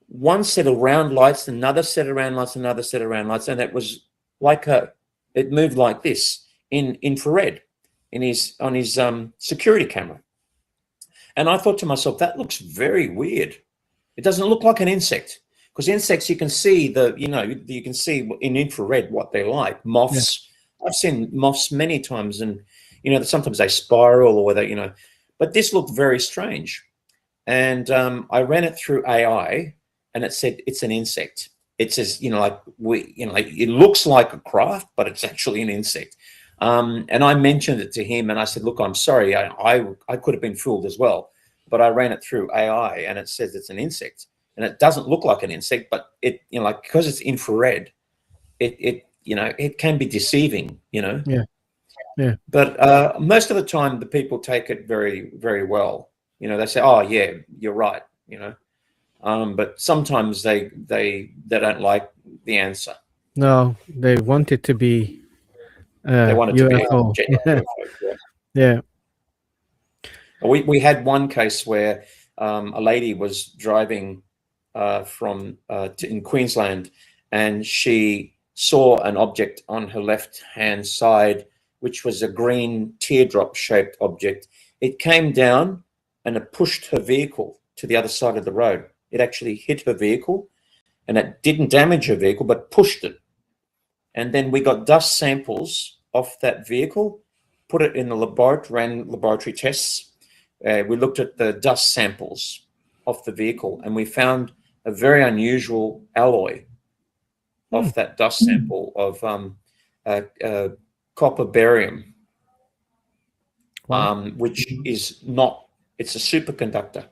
one set of round lights, another set of round lights, another set of round lights, and it was it moved like this in infrared on his security camera. And I thought to myself, that looks very weird. It doesn't look like an insect, because insects, you can see you can see in infrared what they're like. Moths, yeah. I've seen moths many times, and sometimes they spiral or they, but this looked very strange. And I ran it through AI, and it said it's an insect. It says, it looks like a craft, but it's actually an insect. And I mentioned it to him, and I said, look, I'm sorry, I could have been fooled as well, but I ran it through AI, and it says it's an insect, and it doesn't look like an insect, but it, because it's infrared, it can be deceiving, Yeah. Yeah. But most of the time, the people take it very, very well. They say, oh yeah, you're right, but sometimes they don't like the answer. No, they want it to be they want it UFO. to be a UFO. Yeah. We had one case where a lady was driving in Queensland, and she saw an object on her left-hand side, which was a green teardrop-shaped object. It came down and it pushed her vehicle to the other side of the road. It actually hit her vehicle, and it didn't damage her vehicle, but pushed it. And then we got dust samples off that vehicle, put it in the laboratory, ran laboratory tests. We looked at the dust samples of the vehicle, and we found a very unusual alloy of that dust sample of copper barium, which is not, it's a superconductor,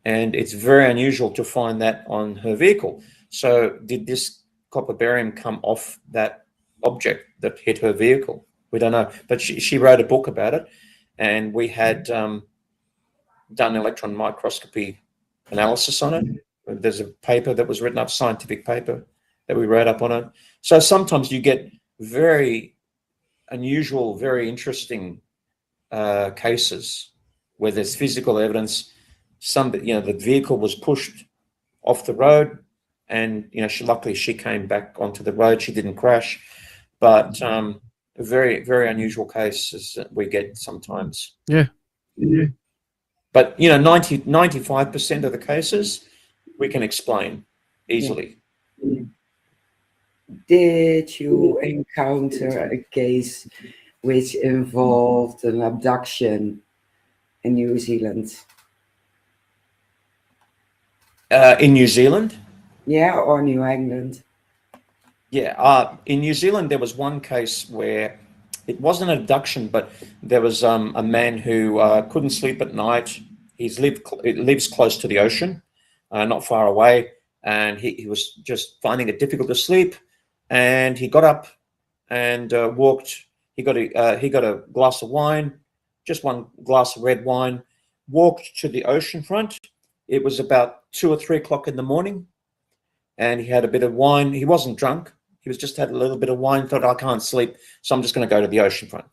and it's very unusual to find that on her vehicle. So did this copper barium come off that object that hit her vehicle? We don't know, but she wrote a book about it, and we had done electron microscopy analysis on it. There's a paper that was written up, scientific paper that we wrote up on it. So sometimes you get very unusual, very interesting cases where there's physical evidence. The vehicle was pushed off the road, and luckily she came back onto the road. She didn't crash, but very, very unusual cases that we get sometimes. Yeah. Yeah. But 95% of the cases we can explain easily. Did you encounter a case which involved an abduction in New Zealand? In New Zealand? Yeah, or New England? Yeah, in New Zealand, there was one case where it wasn't an abduction, but there was a man who couldn't sleep at night. He lives close to the ocean, not far away, and he was just finding it difficult to sleep. And he got up and walked. He got a glass of wine, just one glass of red wine. Walked to the ocean front. It was about 2 or 3 o'clock in the morning, and he had a bit of wine. He wasn't drunk. He was just had a little bit of wine, thought, I can't sleep, so I'm just going to go to the ocean front.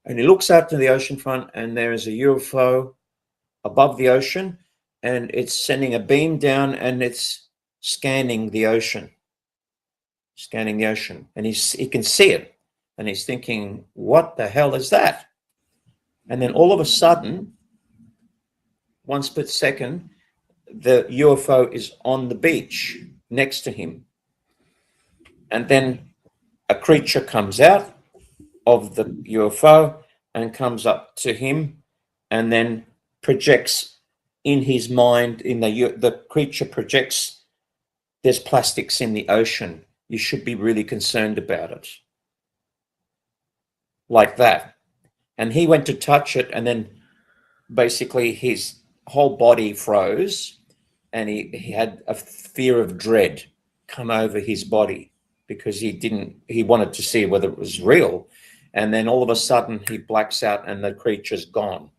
And he looks out to the ocean front, and there is a UFO above the ocean, and it's sending a beam down, and it's scanning the ocean, and he can see it, and he's thinking, what the hell is that? And then all of a sudden, one split second, the UFO is on the beach next to him. And then a creature comes out of the UFO and comes up to him, and then projects in his mind, the creature projects, there's plastics in the ocean. You should be really concerned about it. Like that. And he went to touch it, and then basically his whole body froze, and he had a fear of dread come over his body, because he wanted to see whether it was real. And then all of a sudden he blacks out and the creature's gone.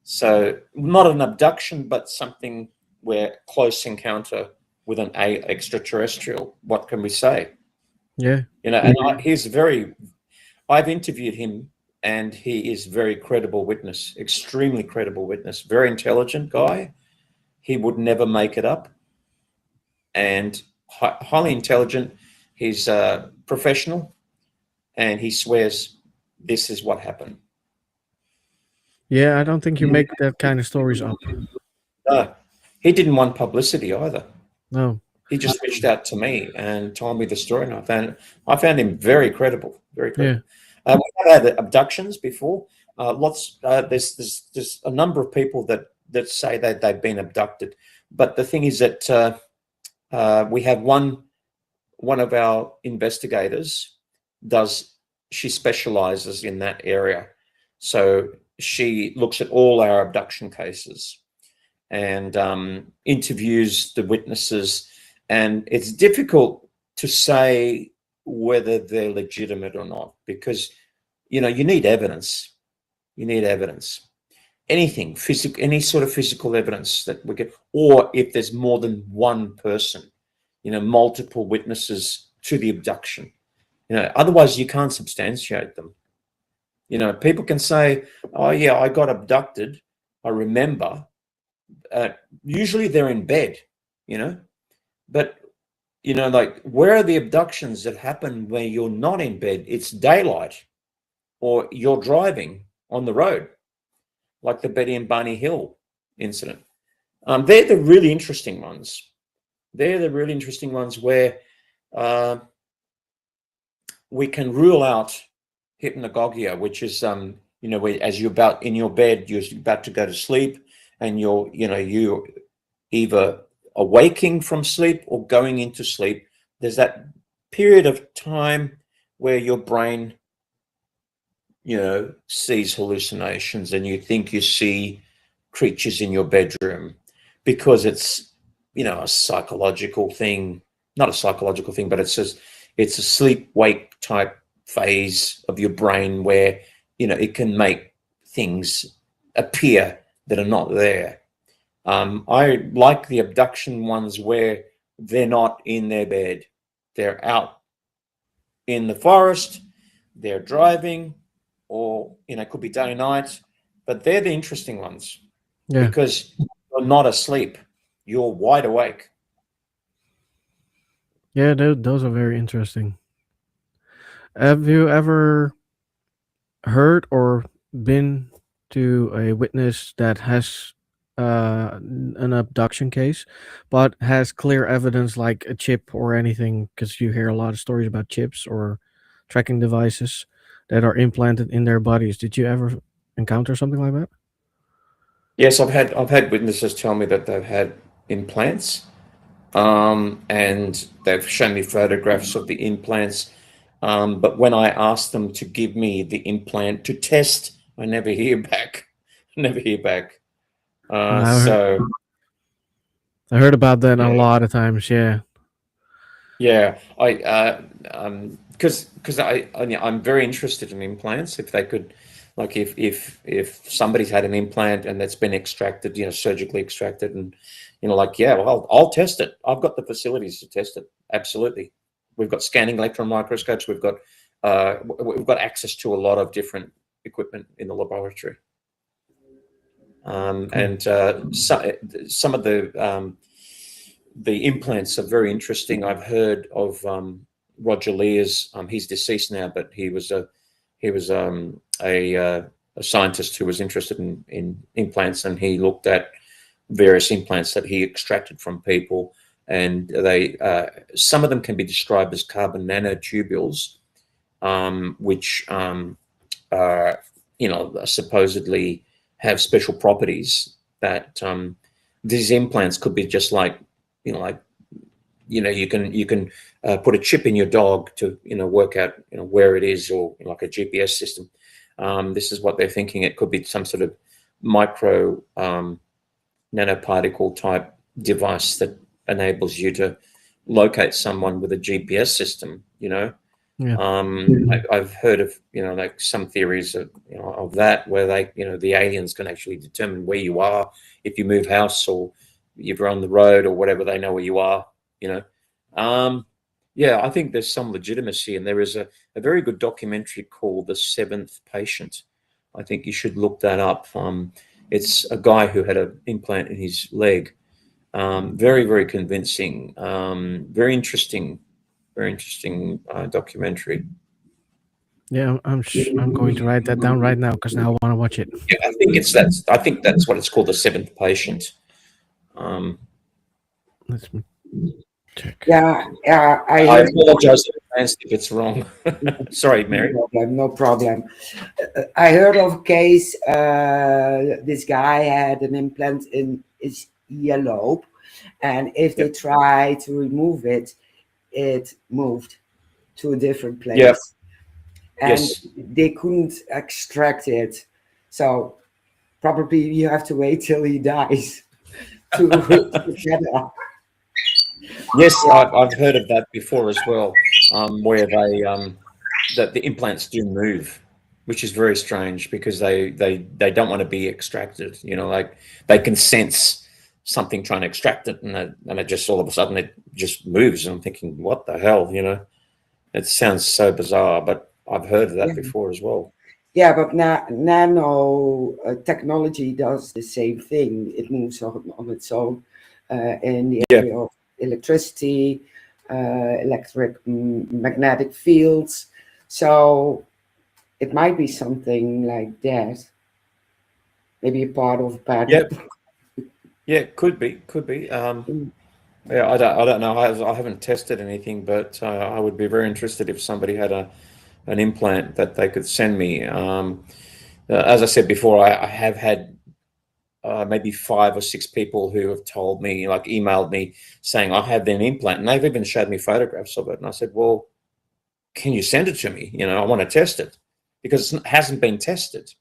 So not an abduction, but something where close encounter with an extraterrestrial. What can we say? Yeah. You know, and I've interviewed him, and he is very credible witness, extremely credible witness, very intelligent guy. He would never make it up, and highly intelligent. He's professional, and he swears this is what happened. Yeah, I don't think you make that kind of stories up. No, he didn't want publicity either. No. He just reached out to me and told me the story, and I found him very credible, very credible. Yeah. We've had abductions before. There's a number of people that say that they've been abducted, but the thing is that we have one of our investigators she specializes in that area, so she looks at all our abduction cases and interviews the witnesses, and it's difficult to say whether they're legitimate or not, because you need evidence. Anything physical, any sort of physical evidence that we get, or if there's more than one person, multiple witnesses to the abduction, otherwise you can't substantiate them. People can say, oh yeah, I got abducted, I remember. Usually they're in bed, but like, where are the abductions that happen where you're not in bed? It's daylight, or you're driving on the road, like the Betty and Barney Hill incident. They're the really interesting ones. They're the really interesting ones where we can rule out hypnagogia, which is where, as you're about in your bed, you're about to go to sleep, and you're either awaking from sleep or going into sleep. There's that period of time where your brain sees hallucinations, and you think you see creatures in your bedroom, because it's a psychological thing, not a psychological thing, but it's a sleep wake type phase of your brain where it can make things appear that are not there. I like the abduction ones where they're not in their bed, they're out in the forest, they're driving, or it could be day and night, but they're the interesting ones. Yeah. Because you're not asleep, you're wide awake. Yeah, those are very interesting. Have you ever heard or been to a witness that has an abduction case, but has clear evidence like a chip or anything? Because you hear a lot of stories about chips or tracking devices that are implanted in their bodies. Did you ever encounter something like that? Yes, I've had witnesses tell me that they've had implants, and they've shown me photographs of the implants. But when I ask them to give me the implant to test, I never hear back. Never hear back. I So heard about that a yeah, lot of times. Yeah. yeah. Because I'm very interested in implants. If they could, like, if somebody's had an implant and that's been extracted, surgically extracted, and like, yeah, well, I'll test it. I've got the facilities to test it. Absolutely. We've got scanning electron microscopes. We've got access to a lot of different equipment in the laboratory. Cool. And some of the implants are very interesting. I've heard of Roger Lear's. He's deceased now, but he was a scientist who was interested in implants, and he looked at various implants that he extracted from people, and some of them can be described as carbon nanotubules, which supposedly have special properties that these implants could be just like, you can put a chip in your dog to, work out, where it is, or like a GPS system. This is what they're thinking. It could be some sort of micro nanoparticle type device that enables you to locate someone with a GPS system, Yeah. I've heard of, like some theories of that, where the aliens can actually determine where you are if you move house or you're on the road or whatever. They know where you are. Yeah, I think there's some legitimacy, and there is a very good documentary called The Seventh Patient. I think you should look that up. It's a guy who had an implant in his leg. Very, very convincing. Very interesting documentary. Yeah, I'm going to write that down right now because now I want to watch it. Yeah, I think that's what it's called, The Seventh Patient. Let's check. Yeah, I I heard. apologize in advance if it's wrong. Sorry, Mary. No problem. I heard of a case. This guy had an implant in his earlobe, and if they tried to remove it, it moved to a different place. Yep. And Yes. they couldn't extract it. So probably you have to wait till he dies to get it up. Yes, I've heard of that before as well, where that the implants do move, which is very strange because they don't want to be extracted. Like they can sense something trying to extract it, and it just all of a sudden it just moves. And I'm thinking, what the hell? It sounds so bizarre, but I've heard of that before as well. Yeah, but nano technology does the same thing. It moves on its own in the area of electricity, magnetic fields. So it might be something like that. Maybe a part of a pattern. Yeah, could be. Yeah, I don't know. I haven't tested anything, but I would be very interested if somebody had an implant that they could send me. As I said before, I have had maybe 5 or 6 people who have told me, like emailed me saying, I have an implant, and they've even showed me photographs of it. And I said, well, can you send it to me? I want to test it, because it hasn't been tested.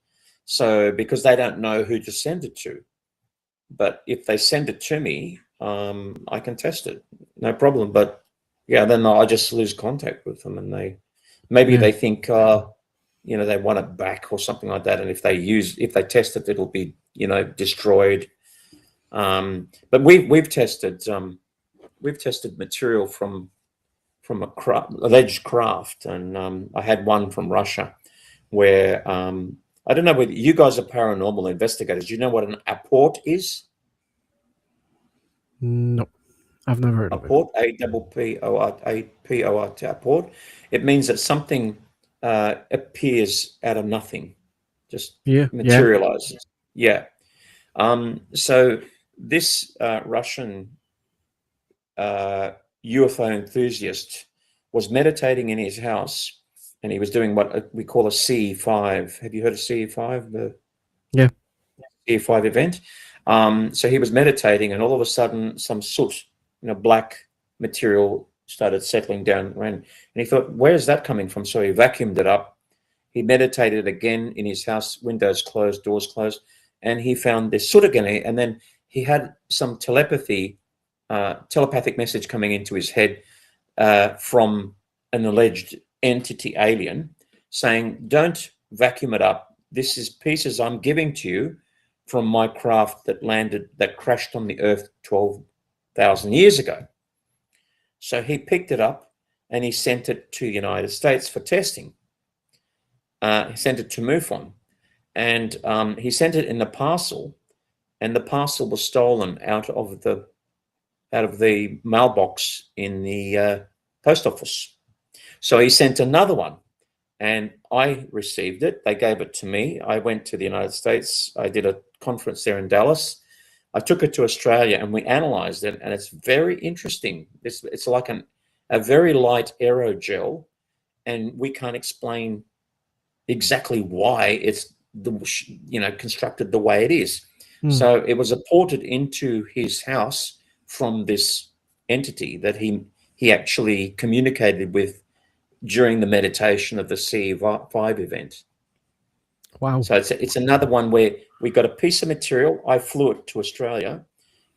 So because they don't know who to send it to. But if they send it to me, I can test it, no problem. But yeah, then I just lose contact with them, and they think, they want it back or something like that. And if they test it, it'll be, destroyed. But we've tested material from a alleged craft, and I had one from Russia where I don't know whether you guys are paranormal investigators. Do you know what an apport is? No, I've never heard of it. Apport, A-P-P-O-R-T, apport. It means that something appears out of nothing, just materializes. Yeah. So this Russian UFO enthusiast was meditating in his house, and he was doing what we call a CE5. Have you heard of CE5? CE5 event. So he was meditating, and all of a sudden some soot black material started settling down around. And he thought, where's that coming from? So he vacuumed it up. He meditated again in his house, windows closed, doors closed, and he found this soot again. And then he had some telepathic message coming into his head from an alleged entity alien saying, don't vacuum it up. This is pieces I'm giving to you from my craft that crashed on the earth 12,000 years ago. So he picked it up and he sent it to the United States for testing. He sent it to MUFON, and he sent it in a parcel, and the parcel was stolen out of the mailbox in the post office. So he sent another one, and I received it. They gave it to me. I went to the United States. I did a conference there in Dallas. I took it to Australia and we analyzed it, and it's very interesting. It's like a very light aerogel, and we can't explain exactly why it's constructed the way it is. So it was apported into his house from this entity that he actually communicated with during the meditation of the C5 event. Wow. So it's another one where we got a piece of material. I flew it to Australia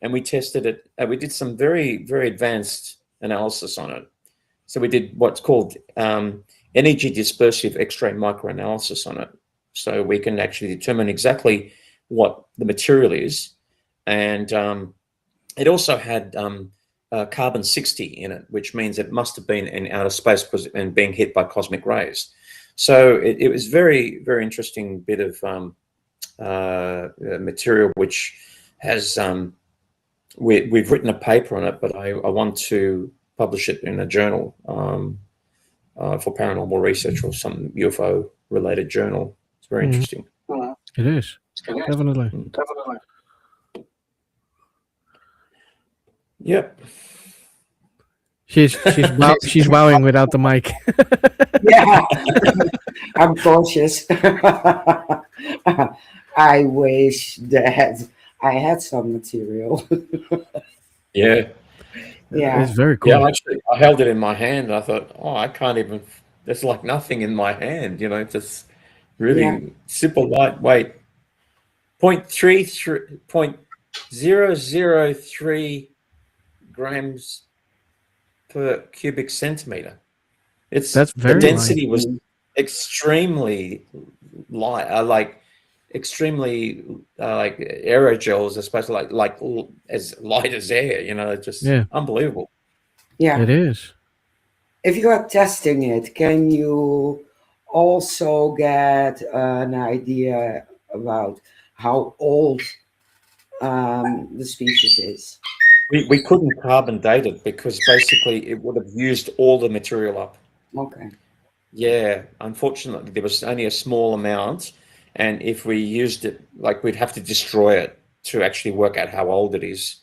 and we tested it. We did some very, very advanced analysis on it. So we did what's called energy dispersive X-ray microanalysis on it. So we can actually determine exactly what the material is. And it also had carbon 60 in it, which means it must have been in outer space and being hit by cosmic rays. So it was very, very interesting bit of material, which has, we've written a paper on it, but I want to publish it in a journal for paranormal research or some UFO related journal. It's very interesting. It is. Definitely. Yep. She's wowing without the mic. Yeah, I'm cautious. I wish that I had some material. Yeah. It's very cool. Yeah, actually, I held it in my hand and I thought, oh, I can't even, there's like nothing in my hand, just really simple, lightweight. 0.003 grams per cubic centimeter. That's very the density light. was extremely light, extremely like aerosols, especially like as light as air. Just unbelievable. Yeah, It is. if you are testing it, can you also get an idea about how old the species is? We couldn't carbon date it because basically it would have used all the material up. Okay. Yeah, unfortunately, there was only a small amount, and if we used it, we'd have to destroy it to actually work out how old it is.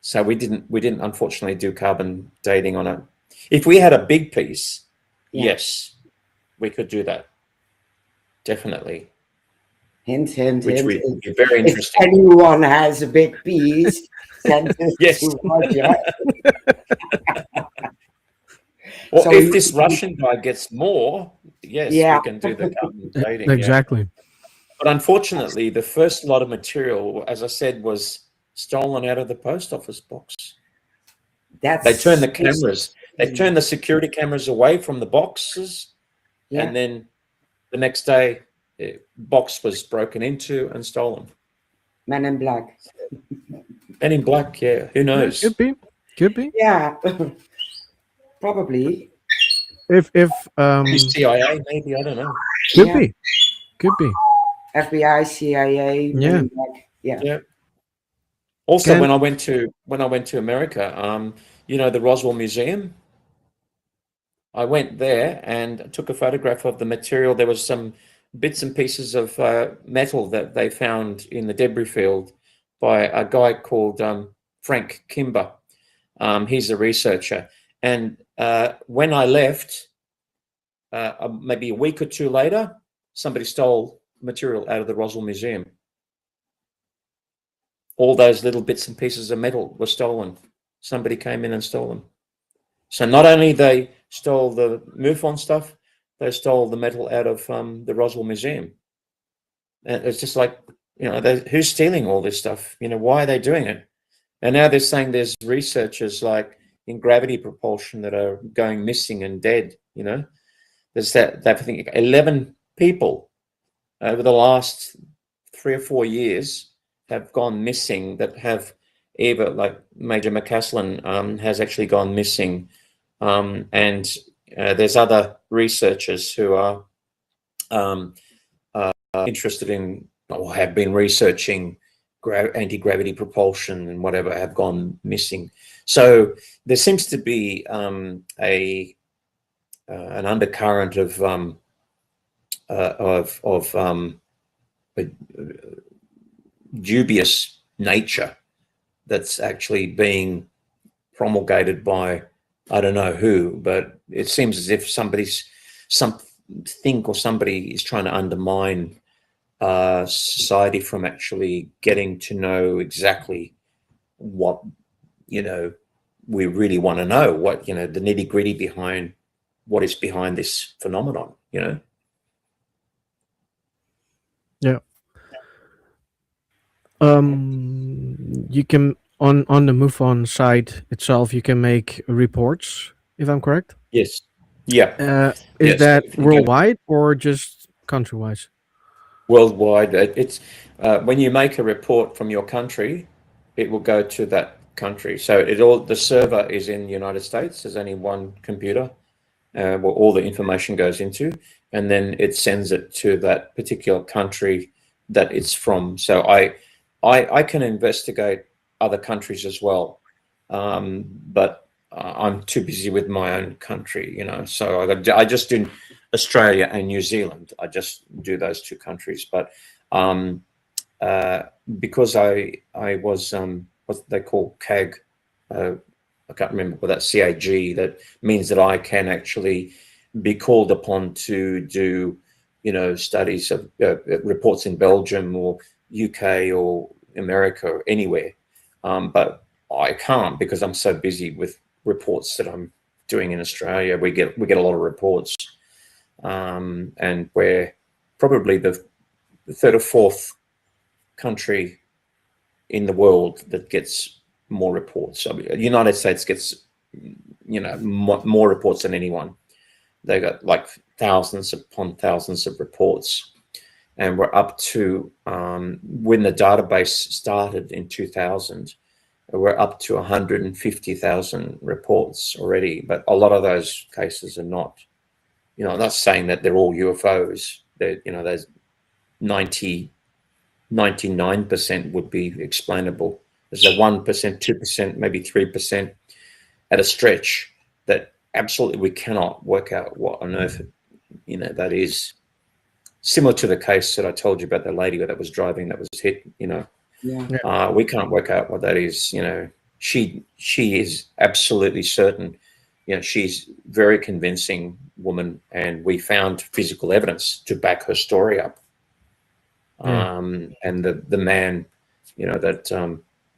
So we didn't unfortunately do carbon dating on it. If we had a big piece, yes, we could do that. Definitely. Hint, hint, Which hint. would be very If interesting. anyone has a big piece, send it Yes. to Roger. Or So if you- this Russian guy gets more, yes, Yeah. we can do the carbon dating. yeah. Exactly. But unfortunately, the first lot of material, as I said, was stolen out of the post office box. They turned the cameras, they turned the security cameras away from the boxes, and then the next day, the box was broken into and stolen. Men in Black. Men in Black, yeah, who knows? Could be. Could be. Yeah, probably. If CIA, maybe, I don't know. could Yeah. be. Could be. FBI, CIA, Men in Black. Yeah. Yeah. Also, Can- when I went to America, the Roswell Museum, I went there and took a photograph of the material. There was some bits and pieces of metal that they found in the debris field by a guy called Frank Kimber. He's a researcher. And when I left, maybe a week or two later, somebody stole material out of the Roswell Museum. All those little bits and pieces of metal were stolen. somebody came in and stole them. So not only they stole the MUFON stuff, they stole the metal out of the Roswell Museum. And it's just like, you know, who's stealing all this stuff? You know, why are they doing it? And now they're saying there's researchers like in gravity propulsion that are going missing and dead. You know, there's that I think 11 people over the last 3 or 4 years have gone missing that have either, like Major McCaslin has actually gone missing, and there's other researchers who are interested in or have been researching anti-gravity propulsion and whatever, have gone missing. So there seems to be an undercurrent of dubious nature that's actually being promulgated by, I don't know who, but it seems as if somebody is trying to undermine society from actually getting to know exactly what, you know, we really want to know, what, you know, the nitty gritty behind what is behind this phenomenon, you know? Yeah. You can on the MUFON site itself, you can make reports, if I'm correct. Yes. Yeah. Is Yes. that worldwide or just country-wise? Worldwide. It's when you make a report from your country, it will go to that country. So the server is in the United States. There's only one computer where all the information goes into, and then it sends it to that particular country that it's from. So I can investigate other countries as well, but I'm too busy with my own country, you know. So I just do Australia and New Zealand. I just do those two countries. But because I was what they call CAG, I can't remember what that CAG. That means that I can actually be called upon to do, you know, studies of reports in Belgium or UK or America or anywhere, but I can't because I'm so busy with reports that I'm doing in Australia. We get a lot of reports, and we're probably the third or fourth country in the world that gets more reports. So the United States gets, you know, more reports than anyone. They got like thousands upon thousands of reports, and we're up to when the database started in 2000, we're up to 150,000 reports already. But a lot of those cases are not, you know, I'm not saying that they're all UFOs. That, you know, there's 99% would be explainable. There's a 1%, 2%, maybe 3% at a stretch that absolutely we cannot work out what on earth, you know, that is. Similar to the case that I told you about, the lady that was driving that was hit, you know. Yeah. We can't work out what that is, you know. She is absolutely certain, you know, she's very convincing woman, and we found physical evidence to back her story up. Yeah. And the man, you know, that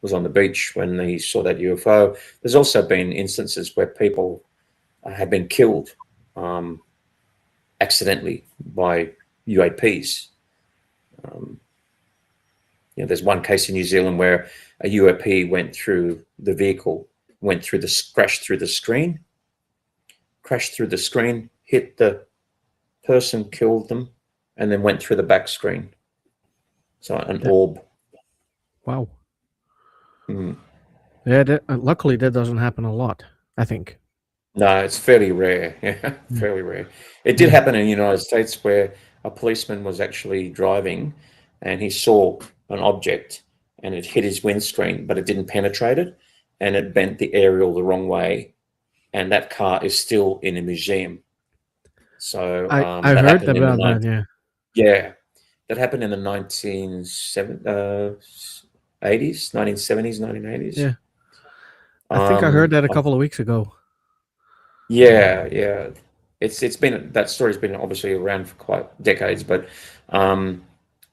was on the beach when he saw that UFO. There's also been instances where people have been killed accidentally by UAPs. You know, there's one case in New Zealand where a UAP went through the vehicle, crashed through the screen, hit the person, killed them, and then went through the back screen. So an orb. Wow. Mm. Yeah. Luckily, that doesn't happen a lot, I think. No, it's fairly rare. Yeah, fairly rare. It did happen in the United States where a policeman was actually driving and he saw an object and it hit his windscreen, but it didn't penetrate it, and it bent the aerial the wrong way, and that car is still in a museum. So I heard about that. Yeah. Yeah, that happened in the 1980s, 1980s. Yeah. I think I heard that a couple of weeks ago. Yeah, yeah. It's been, that story's been obviously around for quite decades, but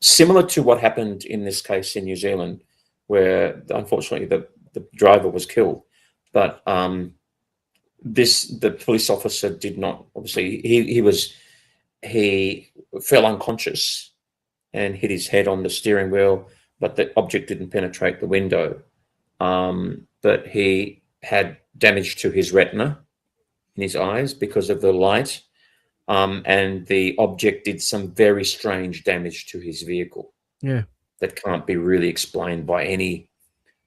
similar to what happened in this case in New Zealand, where unfortunately the driver was killed. But the police officer did not. Obviously, he fell unconscious and hit his head on the steering wheel, but the object didn't penetrate the window. But he had damage to his retina in his eyes because of the light, and the object did some very strange damage to his vehicle. Yeah. That can't be really explained by any.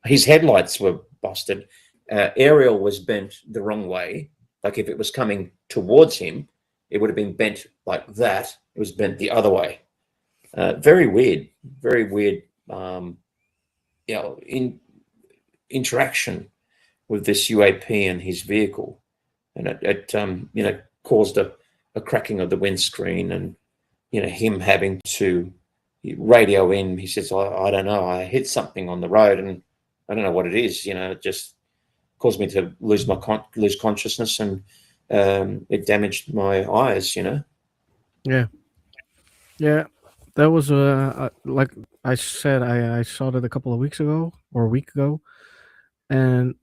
His headlights were busted. Aerial was bent the wrong way. Like if it was coming towards him, it would have been bent like that. It was bent the other way. Very weird. Very weird. Interaction with this UAP and his vehicle, and it caused a cracking of the windscreen, and him having to radio in. He says, I don't know, I hit something on the road and I don't know what it is. It just caused me to lose consciousness, and it damaged my eyes. Yeah. That was like I said, I saw that a couple of weeks ago or a week ago, and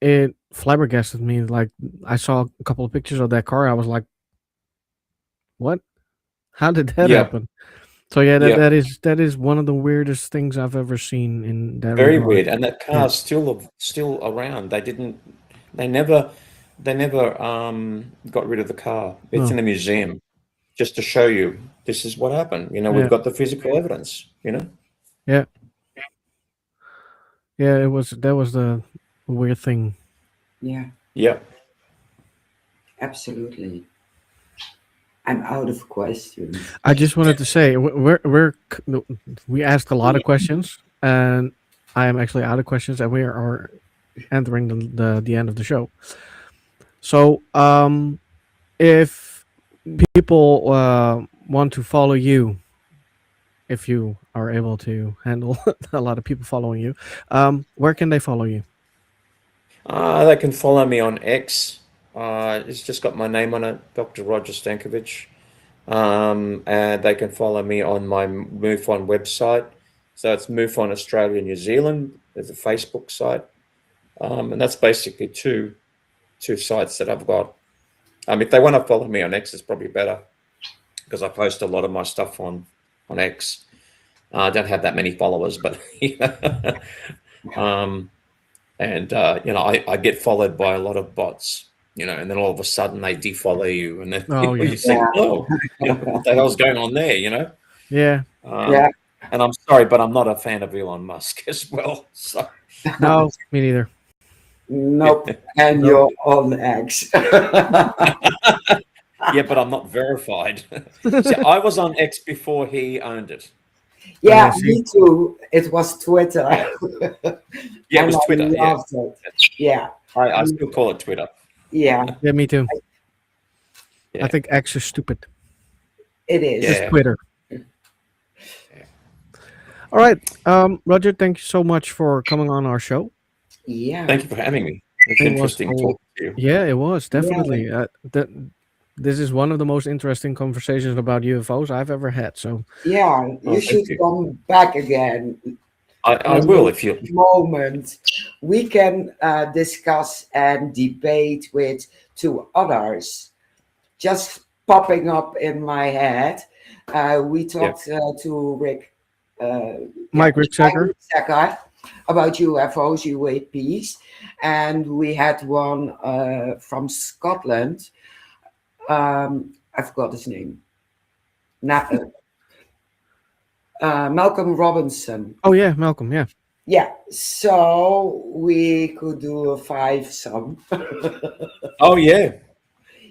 it flabbergasted me. Like I saw a couple of pictures of that car. I was like, "What? How did that Yeah. happen?" So yeah, Yeah. that is one of the weirdest things I've ever seen in that Very regard. weird. And that car's still around. They never got rid of the car. It's No. in a museum, just to show you this is what happened. Yeah. We've got the physical evidence. Yeah. Yeah, that was the weird thing. Yeah, Yeah. absolutely. I'm out of questions. I just wanted to say we asked a lot of questions, and I am actually out of questions, and we are entering the end of the show. So, if people want to follow you, if you are able to handle a lot of people following you, where can they follow you? They can follow me on X. It's just got my name on it, Dr. Roger Stankovic. And they can follow me on my MUFON website. So it's MUFON Australia New Zealand. There's a Facebook site. And that's basically two sites that I've got. If they want to follow me on X, it's probably better, because I post a lot of my stuff on X. I don't have that many followers, but I get followed by a lot of bots, and then all of a sudden they defollow you, and then you think, what the hell's going on there, Yeah. And I'm sorry, but I'm not a fan of Elon Musk as well. So No, me neither. Nope. And you're on X. yeah, but I'm not verified. See, I was on X before he owned it. Yeah, me too. It was Twitter. Yeah, it was Twitter. I loved it. Yeah. I still call it Twitter. Yeah. Yeah, me too. Yeah. I think X is stupid. It is. It's Twitter. All right, Roger, thank you so much for coming on our show. Yeah. Thank you for having me. It's interesting talking to you. Yeah, it was definitely. This is one of the most interesting conversations about UFOs I've ever had. So yeah, you should come back again. I will if you. Moment we can discuss and debate with two others. Just popping up in my head. We talked to Mike Ricksecker about UFOs, UAPs, and we had one from Scotland. I forgot his name. Malcolm Robinson. Oh yeah, Malcolm. Yeah. Yeah. So we could do a 5-some. Oh yeah.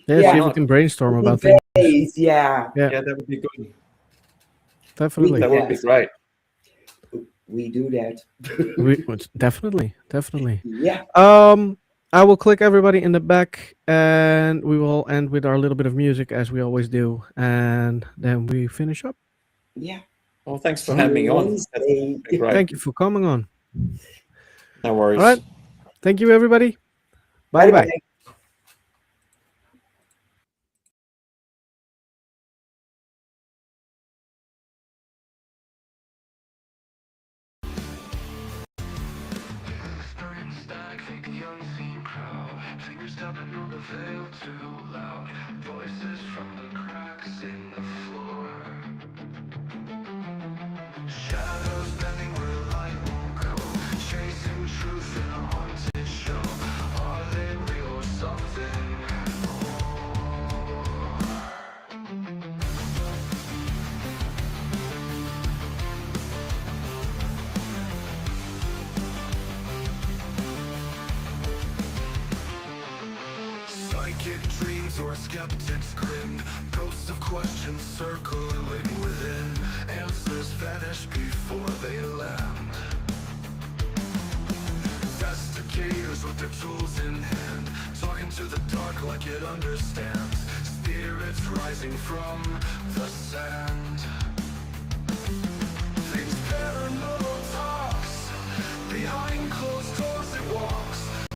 Yeah. See if we can brainstorm about things. Yeah. Yeah, that would be good. Definitely. That would be great. We do that. Definitely. Yeah. I will click everybody in the back, and we will end with our little bit of music as we always do, and then we finish up. Yeah. Well, thanks for having me on. Great. Thank you for coming on. No worries. All right. Thank you, everybody. Bye-bye. Thank you. stepping on the veil too loud. Voices from the cracks in the floor. Shadows bending where light won't go. Chasing truth in a haunted show. Are they real or something more? Psychic dreams or skeptics grin. Ghosts of questions circling within. Answers vanish before they land. Investigators with their tools in hand, talking to the dark like it understands. Spirits rising from the sand.